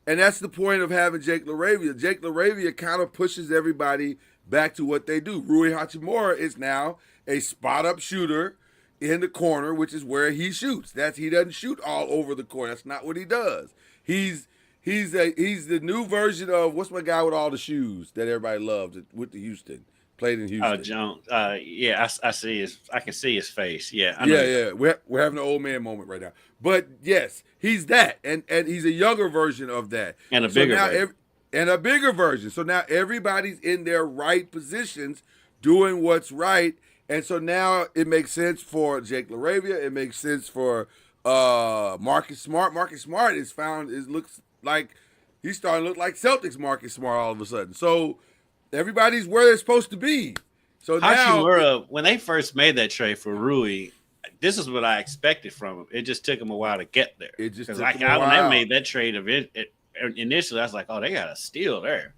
And that's the point of having Jake LaRavia. Jake LaRavia kind of pushes everybody back to what they do. Rui Hachimura is now a spot-up shooter in the corner, which is where he shoots. He doesn't shoot all over the court. That's not what he does. He's the new version of what's my guy with all the shoes that everybody loved with the Houston. Played in Houston. Jones. I see I can see his face. Yeah. We're having an old man moment right now. But yes, he's that, and he's a younger version of that, and a bigger version. So now everybody's in their right positions, doing what's right, and so now it makes sense for Jake LaRavia. It makes sense for Marcus Smart. Marcus Smart looks like he's starting to look like Celtics Marcus Smart all of a sudden. So. Everybody's where they're supposed to be. So Hachimura, when they first made that trade for Rui, this is what I expected from him. It just took him a while to get there. It just took when they made that trade initially, I was like, "Oh, they got a steal there,"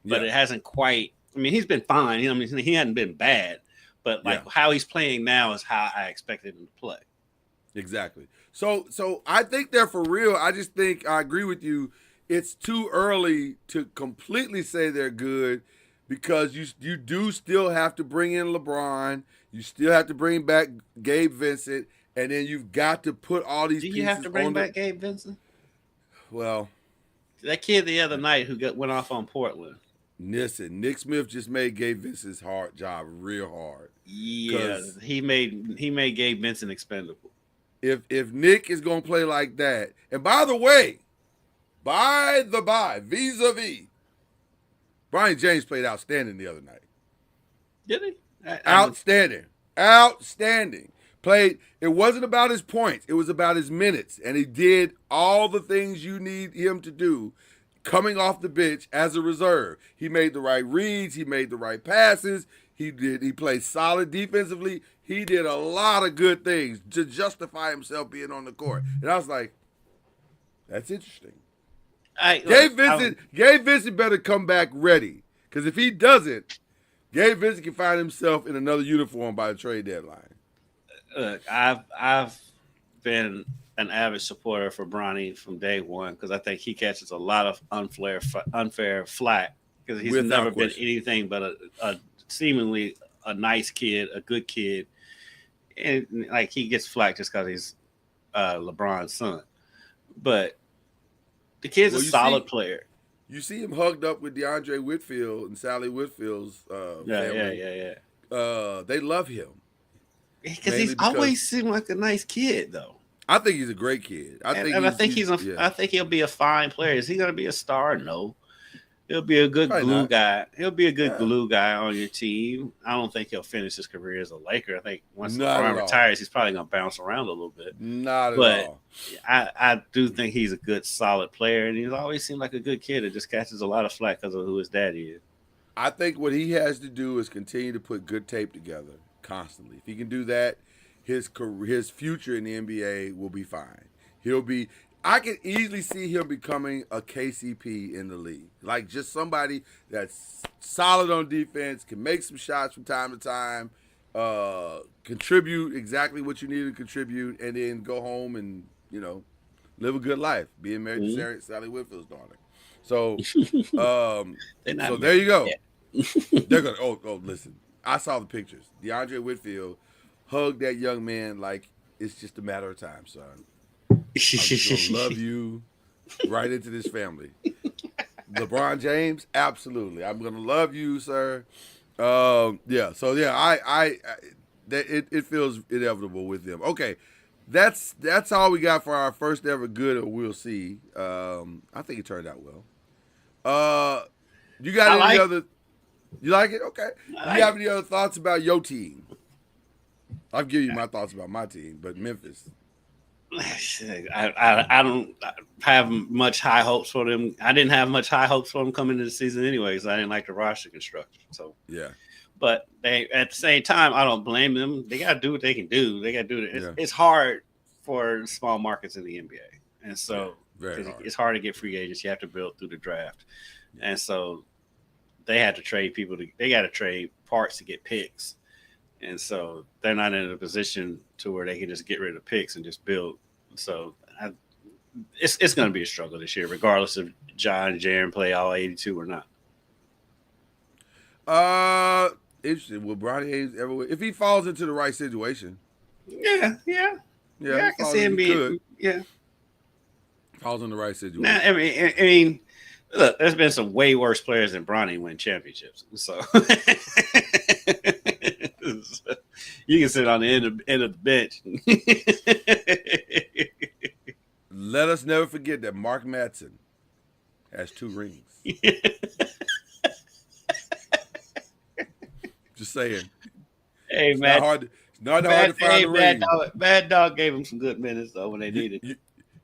but it hasn't quite. I mean, he's been fine. He hadn't been bad, but how he's playing now is how I expected him to play. Exactly. So I think they're for real. I just think I agree with you. It's too early to completely say they're good because you do still have to bring in LeBron. You still have to bring back Gabe Vincent, and then you've got to put all these Do you have pieces to bring on the. back Gabe Vincent? Well, That kid the other night who went off on Portland. listen, Nick Smith just made Gabe Vincent's hard job real hard. Yeah, Because he made Gabe Vincent expendable. if Nick is gonna play like that, and by the way, vis-a-vis, Brian James played outstanding the other night. Did he? Outstanding. Outstanding. Played, it wasn't about his points, it was about his minutes. And he did all the things you need him to do coming off the bench as a reserve. He made the right reads, he made the right passes, he played solid defensively. He did a lot of good things to justify himself being on the court. And I was like, that's interesting. Gabe Vincent better come back ready. Because if he doesn't, Gabe Vincent can find himself in another uniform by the trade deadline. Look, I've been an avid supporter for Bronny from day one because I think he catches a lot of unfair flack because he's never been anything but a seemingly a nice kid, a good kid, and like he gets flack just because he's LeBron's son. But the kid's a solid player. You see him hugged up with DeAndre Whitfield and Sally Whitfield's family. Yeah. They love him. Because he's always seemed like a nice kid, though. I think he's a great kid. I think he'll be a fine player. Is he going to be a star? No. He'll be a good glue guy. He'll be a good glue guy on your team. I don't think he'll finish his career as a Laker. I think once LeBron retires, he's probably going to bounce around a little bit. Not at all. I do think he's a good, solid player, and he's always seemed like a good kid that just catches a lot of flack because of who his daddy is. I think what he has to do is continue to put good tape together constantly. If he can do that, his future in the NBA will be fine. I can easily see him becoming a KCP in the league. Like just somebody that's solid on defense, can make some shots from time to time, contribute exactly what you need to contribute, and then go home and, live a good life, being married to Sally Whitfield's daughter. So, so there you go. They're going to, listen, I saw the pictures. DeAndre Whitfield hugged that young man like it's just a matter of time, son. I'm just gonna love you right into this family. LeBron James, absolutely. I'm gonna love you, sir. It feels inevitable with them. Okay, that's all we got for our first ever good or we'll see. I think it turned out well. You got any other? You like it? Okay. Do you have any other thoughts about your team? I'll give you my thoughts about my team, but Memphis. I don't have much high hopes for them. I didn't have much high hopes for them coming into the season anyways. I didn't like the roster construction. So yeah, but they at the same time, I don't blame them. They got to do what they can do. They got to do it. It's hard for small markets in the NBA, and so it's hard to get free agents. You have to build through the draft, and so they had to trade people. They got to trade parts to get picks. And so they're not in a position to where they can just get rid of picks and just build. So it's going to be a struggle this year, regardless if John and Jaren play all 82 or not. Interesting. Will Bronny Hayes ever? If he falls into the right situation. Yeah. I can see him being. Yeah. Falls in the right situation. Nah, I mean, look, there's been some way worse players than Bronny win championships. So. You can sit on the end of the bench. Let us never forget that Mark Madsen has 2 rings. Just saying. Hey, man. It's not hard to find a ring. Bad Dog gave him some good minutes though when they needed.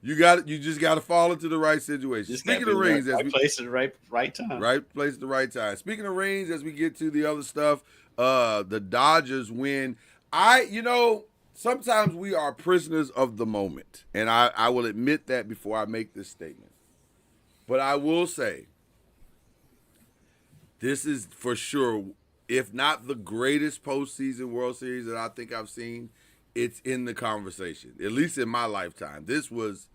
You just got to fall into the right situation. Speaking of rings, right place at the right time. Right place at the right time. Speaking of rings, as we get to the other stuff, the Dodgers win. Sometimes we are prisoners of the moment, and I will admit that before I make this statement. But I will say, this is for sure, if not the greatest postseason World Series that I think I've seen it's in the conversation. At least in my lifetime, this was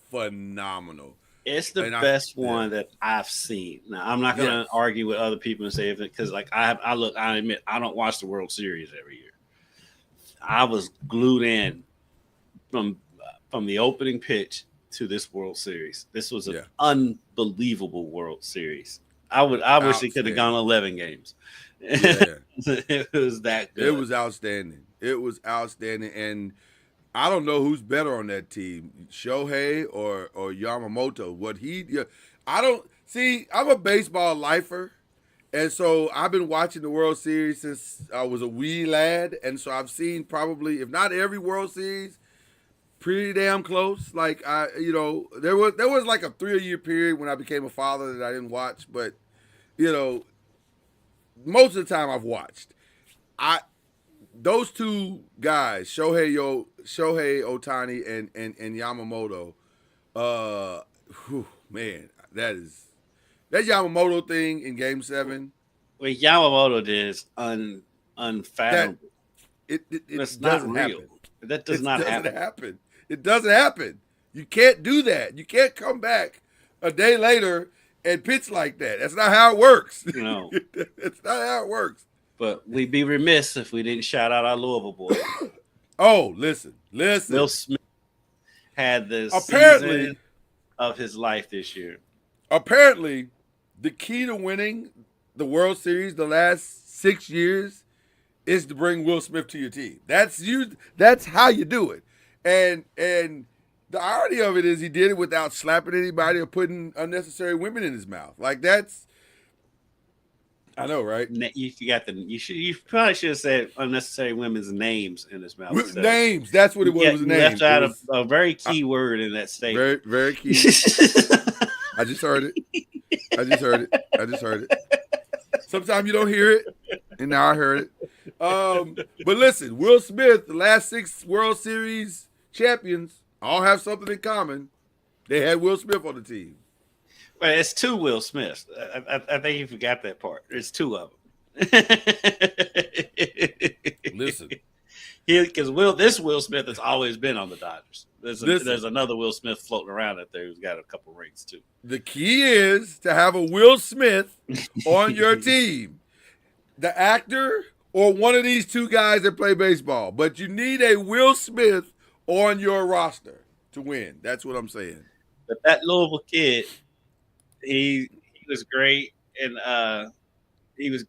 phenomenal. It's the And best yeah, one that I've seen. Now I'm not gonna yes, argue with other people and say if it because like I admit I don't watch the World Series every year. I was glued in from from the opening pitch to this World Series. This was an yeah, unbelievable World Series. I wish it could have gone outstanding. 11 games. Yeah, It was that it good. was outstanding. It was outstanding, and I don't know who's better on that team, Shohei or Yamamoto. What he, yeah, I don't see. I'm a baseball lifer, and so I've been watching the World Series since I was a wee lad, and so I've seen probably, if not every World Series, pretty damn close. Like there was like a 3 year period when I became a father that I didn't watch, but you know, most of the time I've watched. I those two guys, Shohei Otani and Yamamoto, man, that Yamamoto thing in Game 7. What Yamamoto did is That unfathomable. it That's not doesn't real. happen. That does It not doesn't happen. happen. It doesn't happen. You can't do that. You can't come back a day later and pitch like that. That's not how it works. You know, It's not how it works. but we'd be remiss if we didn't shout out our Louisville boy. Oh, listen. Will Smith had the season Apparently, of his life this year. apparently, the key to winning the World Series the last 6 years is to bring Will Smith to your team. That's how you do it. And the irony of it is he did it without slapping anybody or putting unnecessary women in his mouth. Like that's I know, right? You forgot you probably should have said unnecessary women's names in his mouth. So Names. That's what it was. yeah, It was you names. left out It was a very key word in that very, statement. very key. I just heard it. I just heard it. I just heard it. Sometimes you don't hear it, and now I heard it. But listen, Will Smith, the last 6 World Series champions, all have something in common. They had Will Smith on the team. But it's two Will Smiths. I think you forgot that part. There's two of them. Listen, Because this Will Smith has always been on the Dodgers. There's another Will Smith floating around out there who's got a couple rings too. the key is to have a Will Smith on your team. The actor or one of these two guys that play baseball. But you need a Will Smith on your roster to win. That's what I'm saying. But that Louisville kid, he was great, and I mean,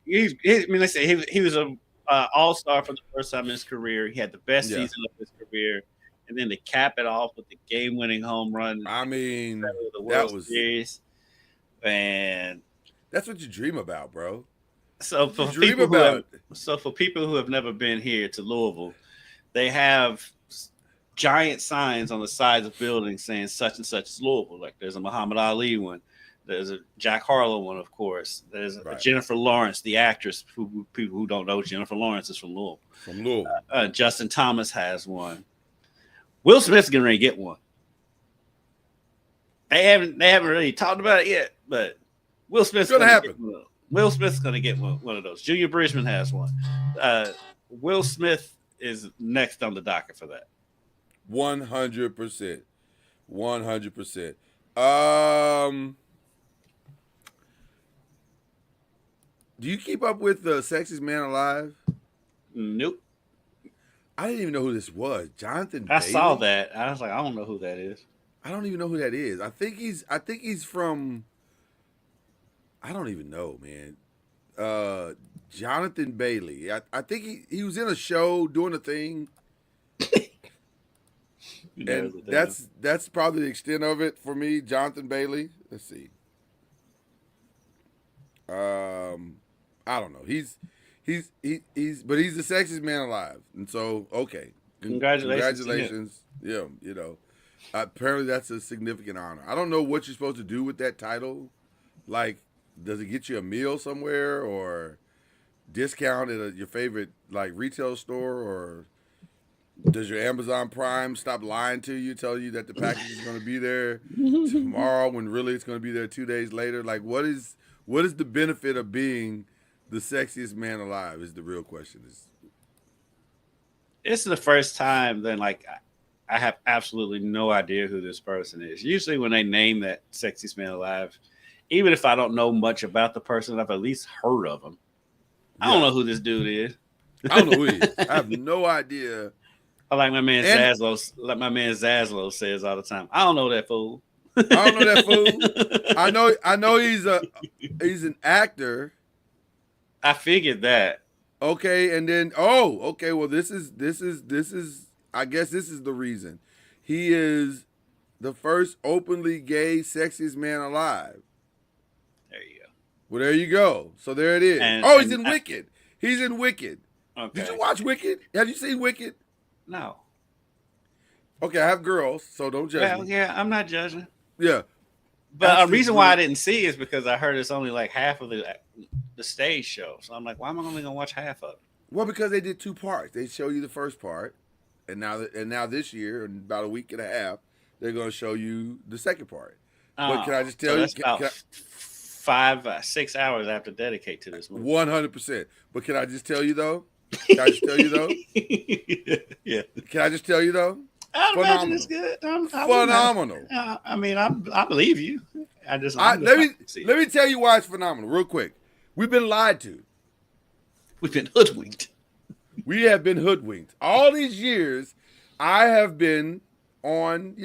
let's say he was a all-star for the first time in his career. He had the best Yeah. season of his career, and then to cap it off with the game-winning home run. I mean, The World Series, and that's what you dream about, bro. so for people who have never been here to Louisville, they have giant signs on the sides of buildings saying such and such is Louisville. Like there's a Muhammad Ali one, there's a Jack Harlow one, of course. There's a Jennifer Lawrence, the actress. People who don't know, Jennifer Lawrence is from Louisville. From Louisville. Justin Thomas has one. Will Smith's getting ready to get one. They haven't really talked about it yet, but Will Smith's going to happen. Will Smith's going to get one of those. Junior Bridgman has one. Will Smith is next on the docket for that. 100%. 100%. Do you keep up with the Sexiest Man Alive? Nope. I didn't even know who this was. Jonathan I Bailey? saw that. I was like, I don't know who that is. I don't even know who that is. I think he's from, I don't even know, man. Jonathan Bailey. I think he was in a show doing a thing. And that's probably the extent of it for me. Jonathan Bailey. Let's see. I don't know. He's the sexiest man alive, and so okay. Congratulations. Yeah, apparently that's a significant honor. I don't know what you're supposed to do with that title. Like, does it get you a meal somewhere or discount at your favorite like retail store, or does your Amazon Prime stop lying to you, tell you that the package is going to be there tomorrow when really it's going to be there 2 days later? Like, what is the benefit of being the sexiest man alive is the real question. It's the first time then like I have absolutely no idea who this person is. Usually when they name that sexiest man alive, even if I don't know much about the person, I've at least heard of him. I don't Yeah. know who this dude is. I don't know who he is. I have no idea. I like my man And Zaslow says all the time. I don't know that fool. I don't know that fool. I know he's an actor. I figured that. Okay, and then okay, well this is I guess this is the reason. He is the first openly gay sexiest man alive. There you go. Well, there you go. So there it is. He's in Wicked. He's in Wicked. Okay. Did you watch Wicked? Have you seen Wicked? No. Okay, I have girls, so don't judge me. Yeah, I'm not judging. Yeah. But a reason why I didn't see is because I heard it's only like half of the stage show. So I'm like, why am I only gonna watch half of it? Well, because they did 2 parts. They show you the first part, and now this year, in about a week and a half, they're going to show you the second part. But can I just tell you? That's about 5, 6 hours I have to dedicate to this movie. 100%. But can I just tell you though? Can I just tell you though? Yeah. Can I just tell you though? I imagine it's good. Phenomenal. I mean, I believe you. Let me tell you why it's phenomenal, real quick. We've been lied to. We've been hoodwinked. We have been hoodwinked. All these years, I have been on,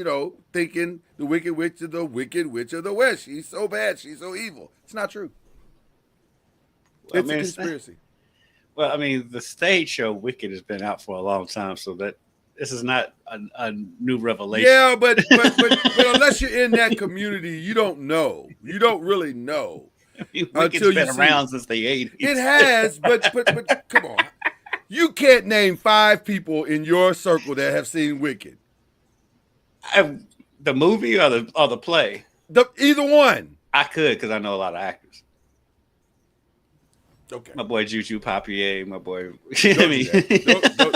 thinking the Wicked Witch of the West. She's so bad. She's so evil. It's not true. It's a conspiracy. Well, I mean, the stage show Wicked has been out for a long time, so that this is not a new revelation. Yeah, but unless you're in that community, you don't know. You don't really know. I mean, Wicked's been around since the 80s. It has, but come on. You can't name 5 people in your circle that have seen Wicked. The movie or the play? Either one. I could because I know a lot of actors. Okay. My boy Juju Papier, my boy. Don't.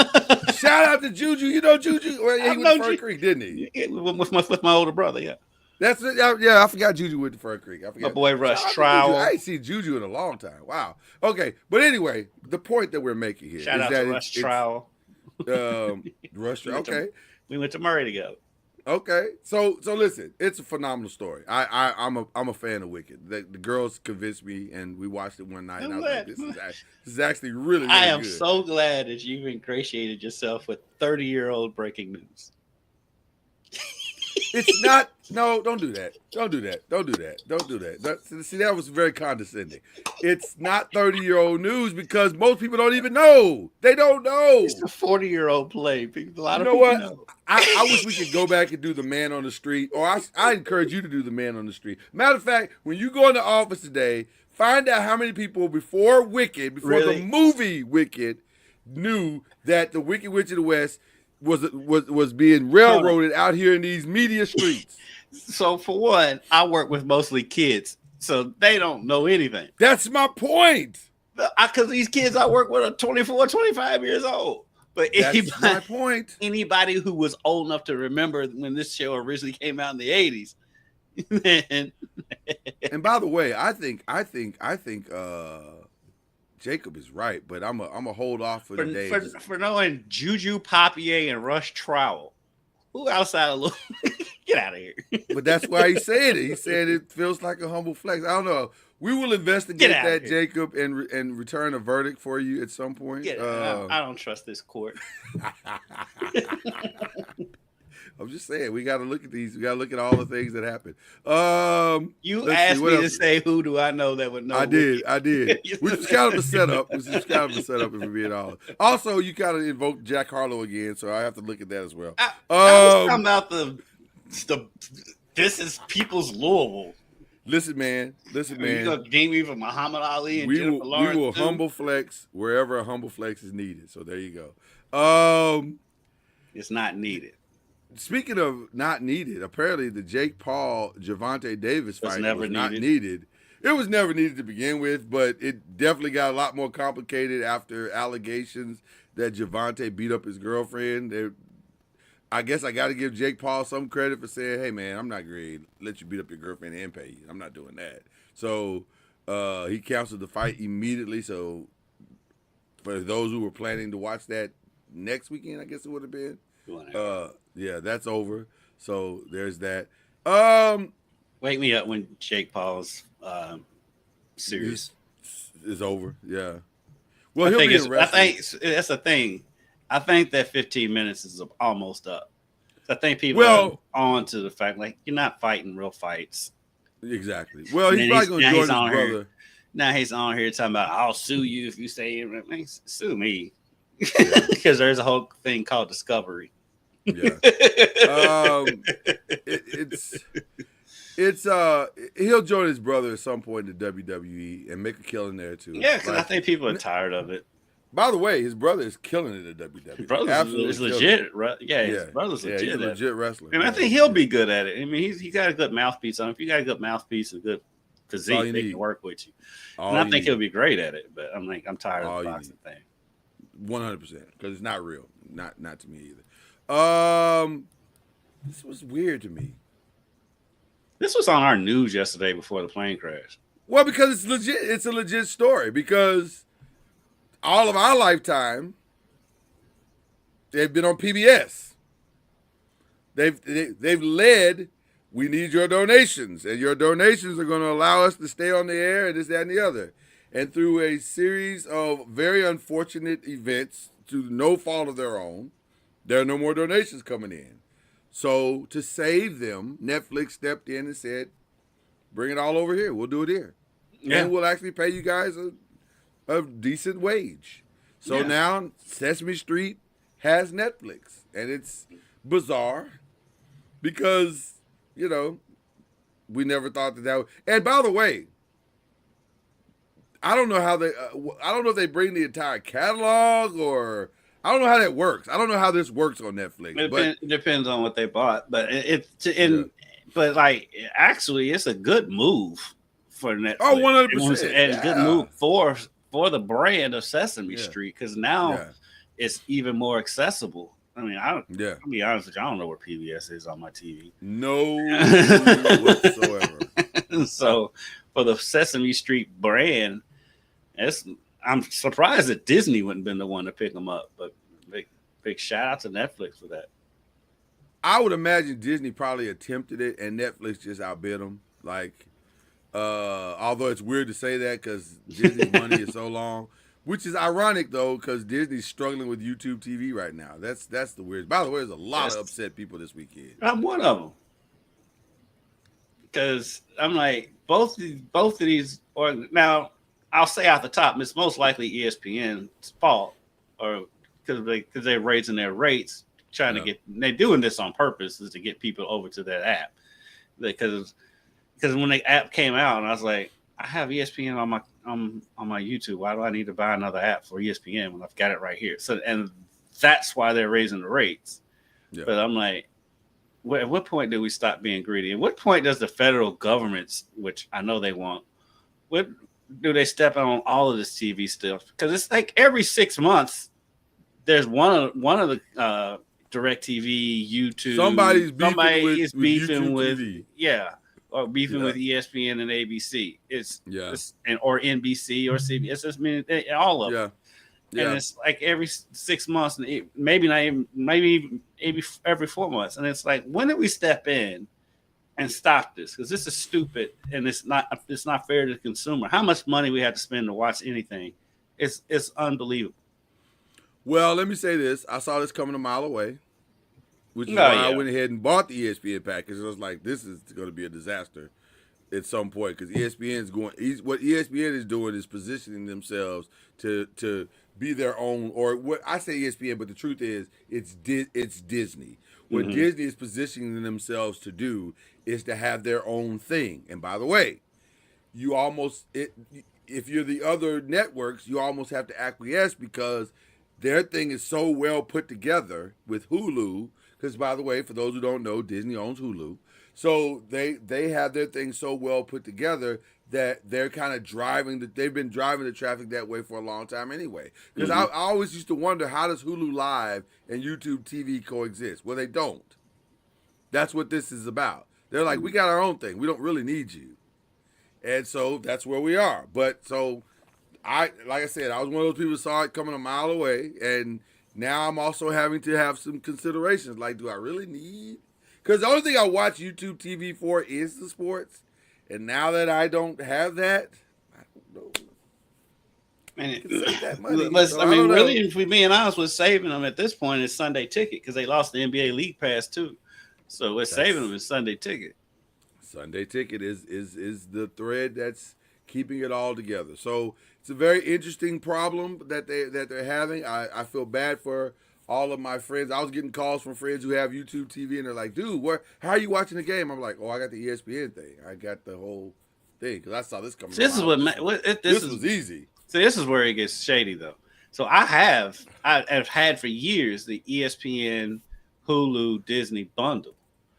Shout out to Juju. You know Juju? Well, he went to Fur Creek, didn't he? With my older brother, yeah. That's it. Yeah, I forgot Juju went to Fur Creek. I forgot. My boy Rush Trowell. I ain't seen Juju in a long time. Wow. Okay, but anyway, the point that we're making here Shout is out that to Rush Trowell. Rush Trowell. Okay. We went to Murray together. Okay, so listen, it's a phenomenal story. I'm a fan of Wicked. The girls convinced me, and we watched it one night, and I was like, this is actually really, really I am good. so glad that you've ingratiated yourself with 30-year-old breaking news. It's not. No, don't do that. Don't do that. Don't do that. Don't do that. See, that was very condescending. It's not 30-year-old news because most people don't even know. They don't know. It's a 40-year-old play. A lot of people what? Know. I wish we could go back and do the man on the street, or I encourage you to do the man on the street. Matter of fact, when you go in the office today, find out how many people before the movie Wicked, knew that the Wicked Witch of the West was being railroaded out here in these media streets. So for one, I work with mostly kids, so they don't know anything. That's my point. Because these kids I work with are 24, 25 years old. But that's my point. Anybody who was old enough to remember when this show originally came out in the 80s. And by the way, I think Jacob is right, but I'm a hold off for the days. For knowing Juju Papier and Rush Trowell. Who outside of Louis? Get out of here. But that's why he said it. He said it feels like a humble flex. I don't know. We will investigate that, Jacob, and return a verdict for you at some point. I don't trust this court. I'm just saying, we got to look at these. We got to look at all the things that happen. You asked me to say, who do I know that would know? I did. Which is kind of a setup. If we're being honest. Also, you kind of invoked Jack Harlow again, so I have to look at that as well. I was talking about this is people's Louisville. Listen, man. You gonna deem me for Muhammad Ali and Jennifer Lawrence? We will humble flex wherever a humble flex is needed. So there you go. It's not needed. Speaking of not needed, apparently the Jake Paul Gervonta Davis fight was not needed. It was never needed to begin with, but it definitely got a lot more complicated after allegations that Gervonta beat up his girlfriend. I guess I got to give Jake Paul some credit for saying, hey, man, I'm not going to let you beat up your girlfriend and pay you. I'm not doing that. So he canceled the fight immediately. So for those who were planning to watch that, next weekend, I guess it would have been. Whatever. Yeah, that's over. So there's that. Wake me up when Jake Paul's series. Is over. Yeah. Well, I he'll think be in wrestling. that's the thing. I think that 15 minutes is almost up. I think people are on to the fact like you're not fighting real fights. Exactly. Well, he's probably going to join his brother. Now he's on here talking about I'll sue you if you say it. Sue me, because there's a whole thing called discovery. Yeah. He'll join his brother at some point in the WWE and make a killing there too. Yeah, because I think people are tired of it. By the way, his brother is killing it at WWE. His brother is legit. His brother's legit. He's a legit wrestler. And I think he'll be good at it. I mean, he got a good mouthpiece on him. If you got a good mouthpiece and good physique, they can work with you. And I think he'll be great at it. But I'm tired of the boxing thing. 100%, because it's not real. Not to me either. This was weird to me. This was on our news yesterday before the plane crash. Well, because it's legit. It's a legit story. Because all of our lifetime, they've been on PBS. They've led. We need your donations, and your donations are going to allow us to stay on the air, and this, that, and the other. And through a series of very unfortunate events, to no fault of their own, there are no more donations coming in. So to save them, Netflix stepped in and said, "Bring it all over here. We'll do it here, and we'll actually pay you guys a decent wage." So now Sesame Street has Netflix, and it's bizarre because we never thought that would. And by the way, I don't know how I don't know if they bring the entire catalog or. I don't know how that works. I don't know how this works on Netflix. It depends on what they bought, but but like actually, it's a good move for Netflix. Oh, 100%, and a good move for the brand of Sesame Street because now it's even more accessible. I mean, I'll be honest with you, I don't know where PBS is on my TV. No whatsoever. So for the Sesame Street brand, I'm surprised that Disney wouldn't been the one to pick them up, but big shout out to Netflix for that. I would imagine Disney probably attempted it and Netflix just outbid them. Like, although it's weird to say that because Disney's money is so long, which is ironic though because Disney's struggling with YouTube TV right now. That's the weird. By the way, there's a lot of upset people this weekend. I'm one of them because I'm like both of these. Or now I'll say off the top, it's most likely ESPN's fault, or because they're raising their rates, trying to get. They're doing this on purpose, is to get people over to that app. Because when the app came out, and I was like, I have ESPN on my YouTube. Why do I need to buy another app for ESPN when I've got it right here? So, and that's why they're raising the rates. Yeah. But I'm like, at what point do we stop being greedy? At what point does the federal government, which I know they want, what do they step on all of this TV stuff? Because it's like every 6 months, there's one of the DirecTV, YouTube. Somebody is beefing with or beefing with ESPN and ABC. Or NBC or CBS. It's all of them. Yeah. And it's like every 6 months, maybe every 4 months. And it's like, when did we step in and stop this? Because this is stupid and it's not fair to the consumer. How much money we have to spend to watch anything? It's unbelievable. Well, let me say this. I saw this coming a mile away, which is why I went ahead and bought the ESPN package. I was like, this is going to be a disaster at some point because ESPN is what ESPN is doing is positioning themselves to be their own, or what I say ESPN, but the truth is it's Disney. What Disney is positioning themselves to do is to have their own thing. And by the way, if you're the other networks, you almost have to acquiesce because their thing is so well put together with Hulu. Because by the way, for those who don't know, Disney owns Hulu. So they have their thing so well put together that they're kind of they've been driving the traffic that way for a long time anyway. Because I always used to wonder, how does Hulu Live and YouTube TV coexist? Well, they don't. That's what this is about. They're like, we got our own thing. We don't really need you. And so that's where we are. But so like I said, I was one of those people who saw it coming a mile away, and now I'm also having to have some considerations. Like, do I really need? Because the only thing I watch YouTube TV for is the sports, and now that I don't have that, I don't know. And Can save that money. let's, So I mean, don't really, know. if we're being honest, we're saving them at this point is Sunday Ticket because they lost the NBA League Pass too. So we're saving them is Sunday Ticket. Sunday Ticket is the thread that's keeping it all together. So it's a very interesting problem that they're having. I feel bad for all of my friends. I was getting calls from friends who have YouTube TV, and they're like, "Dude, how are you watching the game?" I'm like, "Oh, I got the ESPN thing. I got the whole thing because I saw this coming." So this is this was easy. So this is where it gets shady though. So I've had for years the ESPN, Hulu, Disney bundle.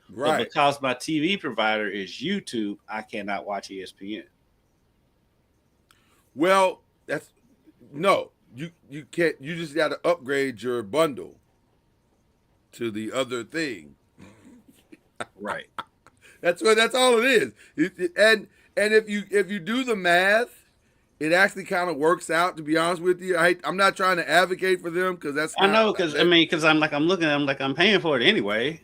Right. But because my TV provider is YouTube, I cannot watch ESPN. Well, you can't. You just got to upgrade your bundle to the other thing. Right. That's all it is. And if you do the math, it actually kind of works out. To be honest with you, I'm not trying to advocate for them because I know because I'm paying for it anyway.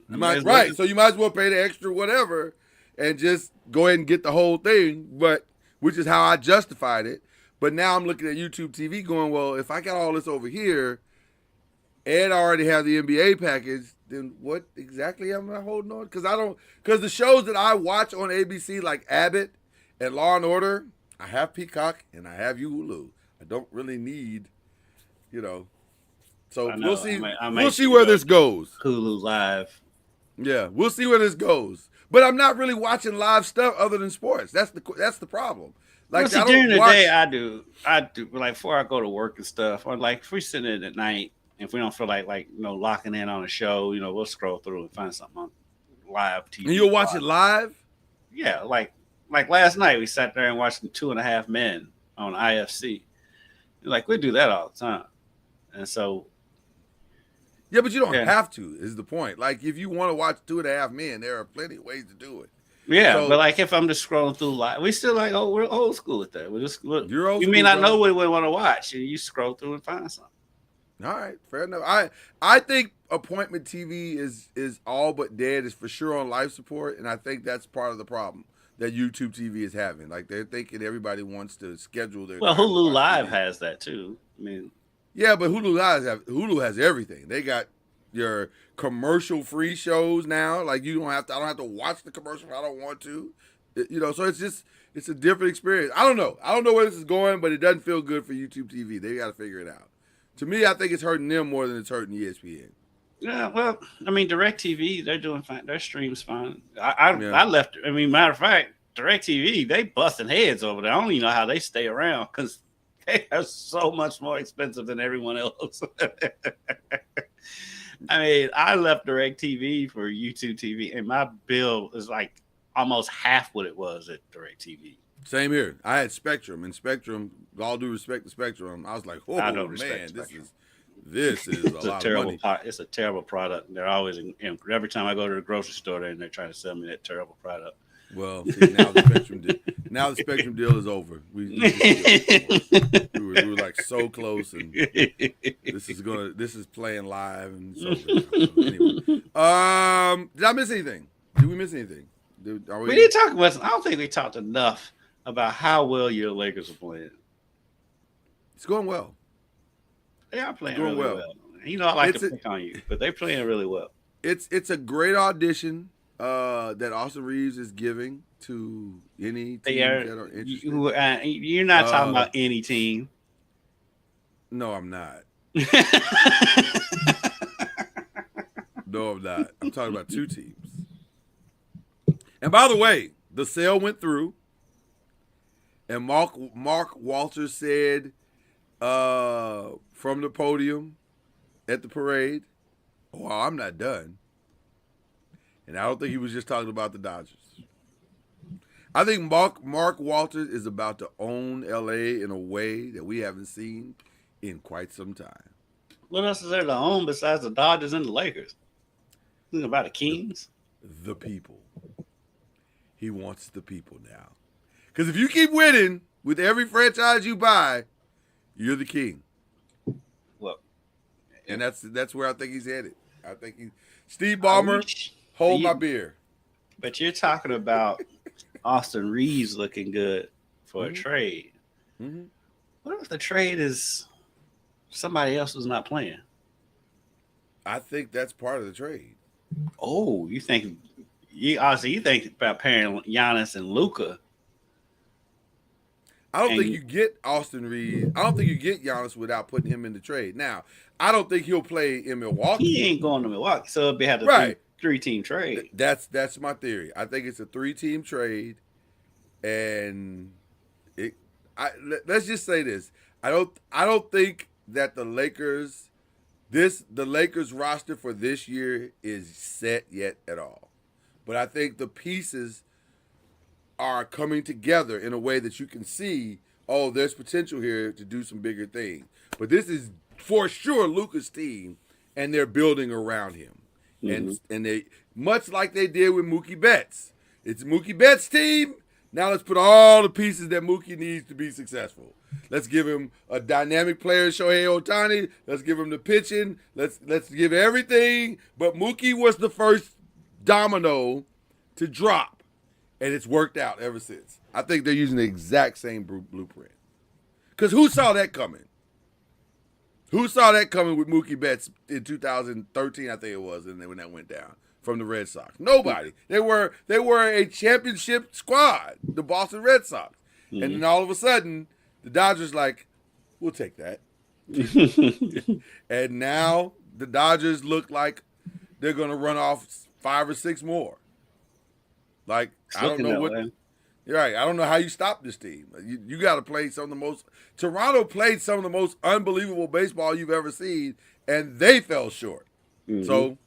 Right. So you might as well pay the extra whatever and just go ahead and get the whole thing. But which is how I justified it. But now I'm looking at YouTube TV going, well, if I got all this over here and I already have the NBA package, then what exactly am I holding on? Because the shows that I watch on ABC, like Abbott and Law and Order, I have Peacock and I have Hulu. I don't really need, So we'll see. We'll see where this goes. Hulu Live. Yeah, we'll see where this goes. But I'm not really watching live stuff other than sports. That's the problem. Like during the day, I do like before I go to work and stuff. Or like if we're sitting in at night, if we don't feel like locking in on a show, we'll scroll through and find something on live TV. And you'll watch it live? Yeah, like last night we sat there and watched 2.5 Men on IFC. Like we do that all the time, and so. Yeah, but you don't have to, is the point. Like, if you want to watch 2.5 Men, there are plenty of ways to do it. Yeah, but like if I'm just scrolling through live, we still we're old school at that. You're old you school, may not bro. know what we want to watch, and you scroll through and find something. All right, fair enough. I think appointment TV is all but dead. It's for sure on life support, and I think that's part of the problem that YouTube TV is having. Like, they're thinking everybody wants to schedule their. Well, Hulu Live has that too. I mean. Yeah, but Hulu has everything. They got your commercial-free shows now. Like I don't have to watch the commercial if I don't want to. So it's a different experience. I don't know where this is going, but it doesn't feel good for YouTube TV. They got to figure it out. To me, I think it's hurting them more than it's hurting ESPN. Yeah, well, I mean, DirecTV, they're doing fine. Their stream's fine. I left. I mean, matter of fact, DirecTV, they busting heads over there. I don't even know how they stay around because they are so much more expensive than everyone else. I mean, I left DirecTV for YouTube TV, and my bill is like almost half what it was at DirecTV. Same here. I had Spectrum, and Spectrum, with all due respect to Spectrum, I was like, oh, man, this is a lot of money. It's a terrible product. They're always, every time I go to the grocery store, they're trying to sell me that terrible product. Well, see, now the Spectrum deal is over. We were like so close, and this is playing live, and it's over now. So anyway, did I miss anything? Did we miss anything? We didn't talk about. I don't think we talked enough about how well your Lakers are playing. It's going well. They are playing really well. I like to pick on you, but they're playing really well. It's a great audition that Austin Reeves is giving to any team that are interested. You're not talking about any team. No, I'm not. No, I'm not. I'm talking about two teams. And by the way, the sale went through, and Mark Walters said from the podium at the parade, "Oh, I'm not done." And I don't think he was just talking about the Dodgers. I think Mark Walters is about to own LA in a way that we haven't seen in quite some time. What else is there to own besides the Dodgers and the Lakers? Think about the Kings. The people. He wants the people now. Because if you keep winning with every franchise you buy, you're the king. Well, and that's where I think he's headed. I think Steve I Ballmer, wish hold my you, beer. but you're talking about Austin Reeves looking good for a Mm-hmm. trade. Mm-hmm. What if the trade is somebody else who's not playing? I think that's part of the trade. Oh, you think about pairing Giannis and Luca, I don't think and you get Austin Reeves. I don't think you get Giannis without putting him in the trade. Now, I don't think he'll play in he Milwaukee. ain't going to Milwaukee, so it'll be had a Right. three team trade. That's my theory. I think it's a 3-team trade, and it. Let's just say this. I don't think that the Lakers roster for this year is set yet at all. But I think the pieces are coming together in a way that you can see, oh, there's potential here to do some bigger things. But this is for sure Luka's team, and they're building around him. Mm-hmm. And they, much like they did with Mookie Betts. It's Mookie Betts' team. Now let's put all the pieces that Mookie needs to be successful. Let's give him a dynamic player, Shohei Ohtani. Let's give him the pitching. Let's give everything. But Mookie was the first domino to drop, and it's worked out ever since. I think they're using the exact same blueprint. Because who saw that coming? Who saw that coming with Mookie Betts in 2013, I think it was, and then when that went down from the Red Sox? Nobody. They were a championship squad, the Boston Red Sox. Mm-hmm. And then all of a sudden, the Dodgers like, we'll take that. And now the Dodgers look like they're going to run off 5 or 6 more. Like, I don't know what. You're right. I don't know how you stop this team. You got to play some of the most. Toronto played some of the most unbelievable baseball you've ever seen, and they fell short. Mm-hmm. So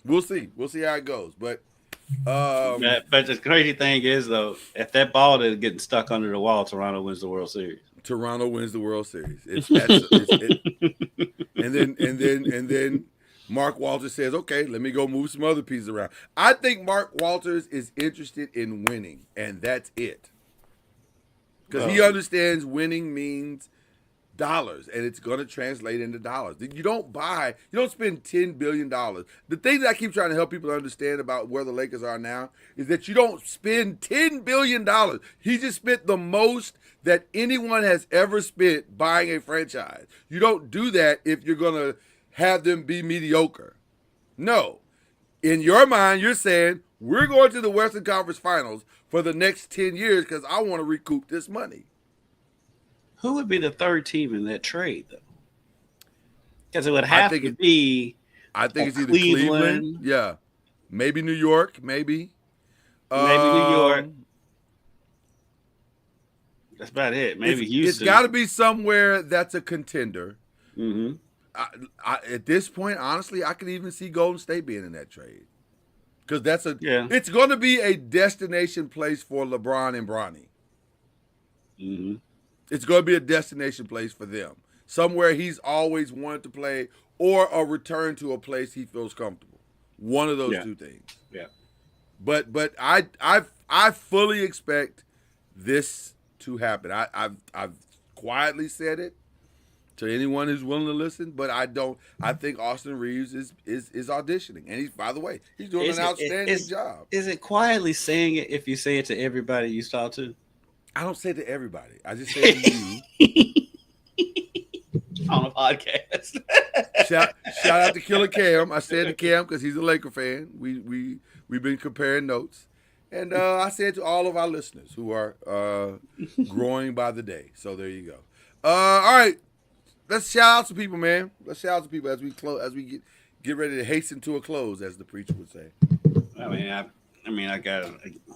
we'll see. We'll see how it goes. But the crazy thing is, though, if that ball is getting stuck under the wall, Toronto wins the World Series. Toronto wins the World Series. And then Mark Walters says, okay, let me go move some other pieces around. I think Mark Walters is interested in winning, and that's it. Because he understands winning means dollars, and it's going to translate into dollars. You don't spend $10 billion. The thing that I keep trying to help people understand about where the Lakers are now is that you don't spend $10 billion. He just spent the most that anyone has ever spent buying a franchise. You don't do that if you're going to have them be mediocre. No. In your mind, you're saying, we're going to the Western Conference Finals for the next 10 years because I want to recoup this money. Who would be the third team in that trade, though? Because it would have to be. I think it's either Cleveland. Yeah. Maybe New York. Maybe New York. That's about it. Maybe Houston. It's got to be somewhere that's a contender. Mm-hmm. At this point, honestly, I could even see Golden State being in that trade. Because it's going to be a destination place for LeBron and Bronny. Mm-hmm. It's going to be a destination place for them. Somewhere he's always wanted to play, or a return to a place he feels comfortable. One of those two things. Yeah. But I fully expect this to happen. I've quietly said it to anyone who's willing to listen, but I think Austin Reeves is auditioning. And by the way, he's doing an outstanding job. Is it quietly saying it if you say it to everybody you talk to? I don't say it to everybody. I just say it to you. On a podcast. Shout out to Killer Cam. I said to Cam because he's a Laker fan. We've been comparing notes. And I said to all of our listeners who are growing by the day. So there you go. All right. Let's shout out to people, man. Let's shout out to people as we get ready to hasten to a close, as the preacher would say. I got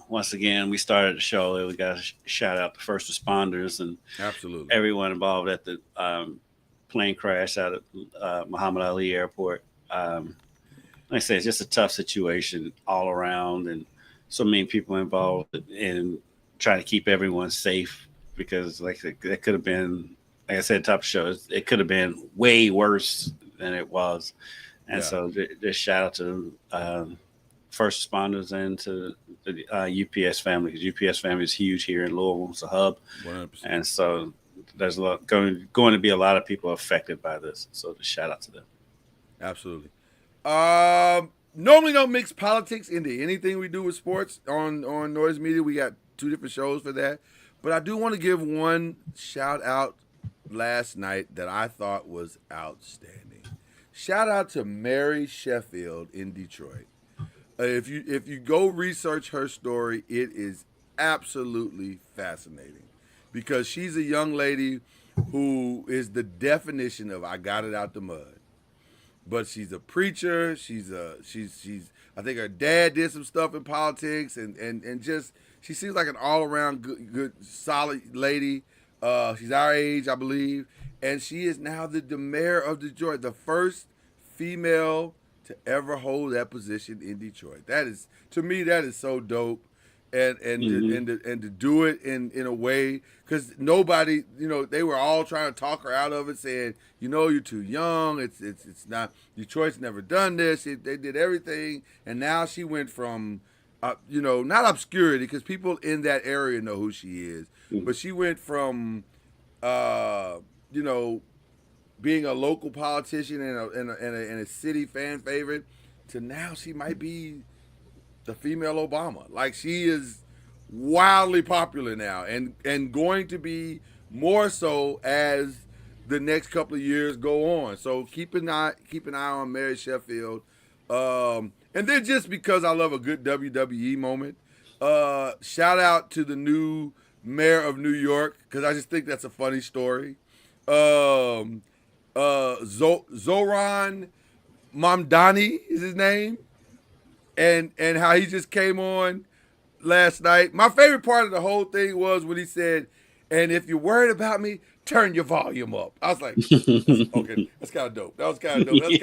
once again. We started the show. We got to shout out the first responders and absolutely everyone involved at the plane crash out at Muhammad Ali Airport. Like I said, it's just a tough situation all around, and so many people involved in trying to keep everyone safe because, like, that could have been. Like I said, top show. It could have been way worse than it was, and so just shout out to first responders and to the UPS family, because UPS family is huge here in Louisville. It's a hub, 100%. And so there's going to be a lot of people affected by this. So just shout out to them. Absolutely. Normally don't mix politics into anything we do with sports on Noise Media. We got 2 different shows for that. But I do want to give one shout out last night that I thought was outstanding. Shout out to Mary Sheffield in Detroit. If you go research her story, it is absolutely fascinating because she's a young lady who is the definition of I got it out the mud. But she's a preacher. She's I think her dad did some stuff in politics and just she seems like an all around good solid lady. She's our age, I believe, and she is now the mayor of Detroit, the first female to ever hold that position in Detroit. That is, to me, that is so dope, and to do it in a way, because nobody, they were all trying to talk her out of it, saying, you're too young. It's not, Detroit's never done this. They did everything, and now she went from, not obscurity, because people in that area know who she is, but she went from, being a local politician and a city fan favorite to now she might be the female Obama. Like, she is wildly popular now and going to be more so as the next couple of years go on. So keep an eye on Mary Sheffield. And then just because I love a good WWE moment, shout out to the new mayor of New York, because I just think that's a funny story. Zoran Mamdani is his name, and how he just came on last night. My favorite part of the whole thing was when he said, "And if you're worried about me, turn your volume up." I was like, "Okay, that's kind of dope. That was kind of dope. That's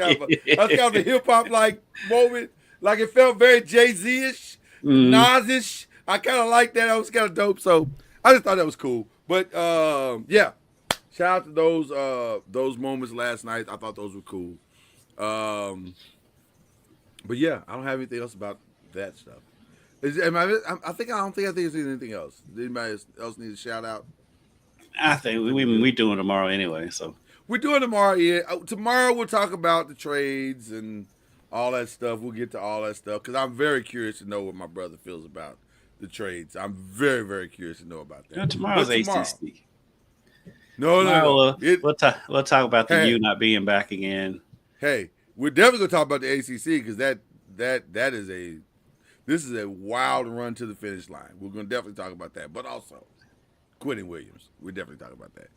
kind of a hip hop like moment. Like, it felt very Jay-Z-ish, Nas-ish. I kind of like that. That was kind of dope. So I just thought that was cool. But yeah. Shout out to those moments last night. I thought those were cool. But yeah, I don't have anything else about that stuff. I don't think there's anything else. Does anybody else need a shout out? I think we doing tomorrow anyway. So we're doing tomorrow. Yeah, tomorrow we'll talk about the trades and all that stuff. We'll get to all that stuff because I'm very curious to know what my brother feels about the trades. I'm very, very curious to know about that. Tomorrow's ACC. No. We'll talk about the U not being back again. Hey, we're definitely gonna talk about the ACC because this is a wild run to the finish line. We're gonna definitely talk about that, but also Quentin Williams. We're definitely talking about that.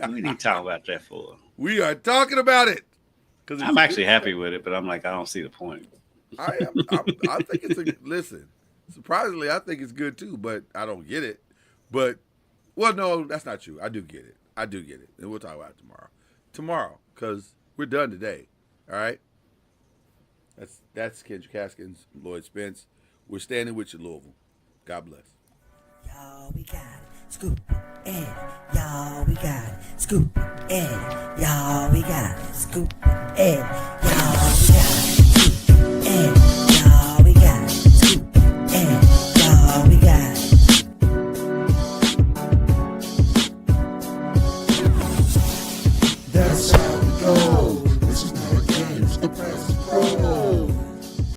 We need to talk about that for. We are talking about it. I'm actually happy with it, but I'm like, I don't see the point. I think listen. Surprisingly, I think it's good too, but I don't get it. But no, that's not true. I do get it. And we'll talk about it tomorrow, because we're done today. All right? That's Kendrick Haskins, Lloyd Spence. We're standing with you, Louisville. God bless. Y'all, we got it. Scoop in. Y'all, we got it. Scoop in. Y'all, we got it. Scoop in. Y'all, we got it. Scoop in. Y'all, we got it. Scoop in. Y'all, we got it. That's how we go. This is not a game, it's the press pro.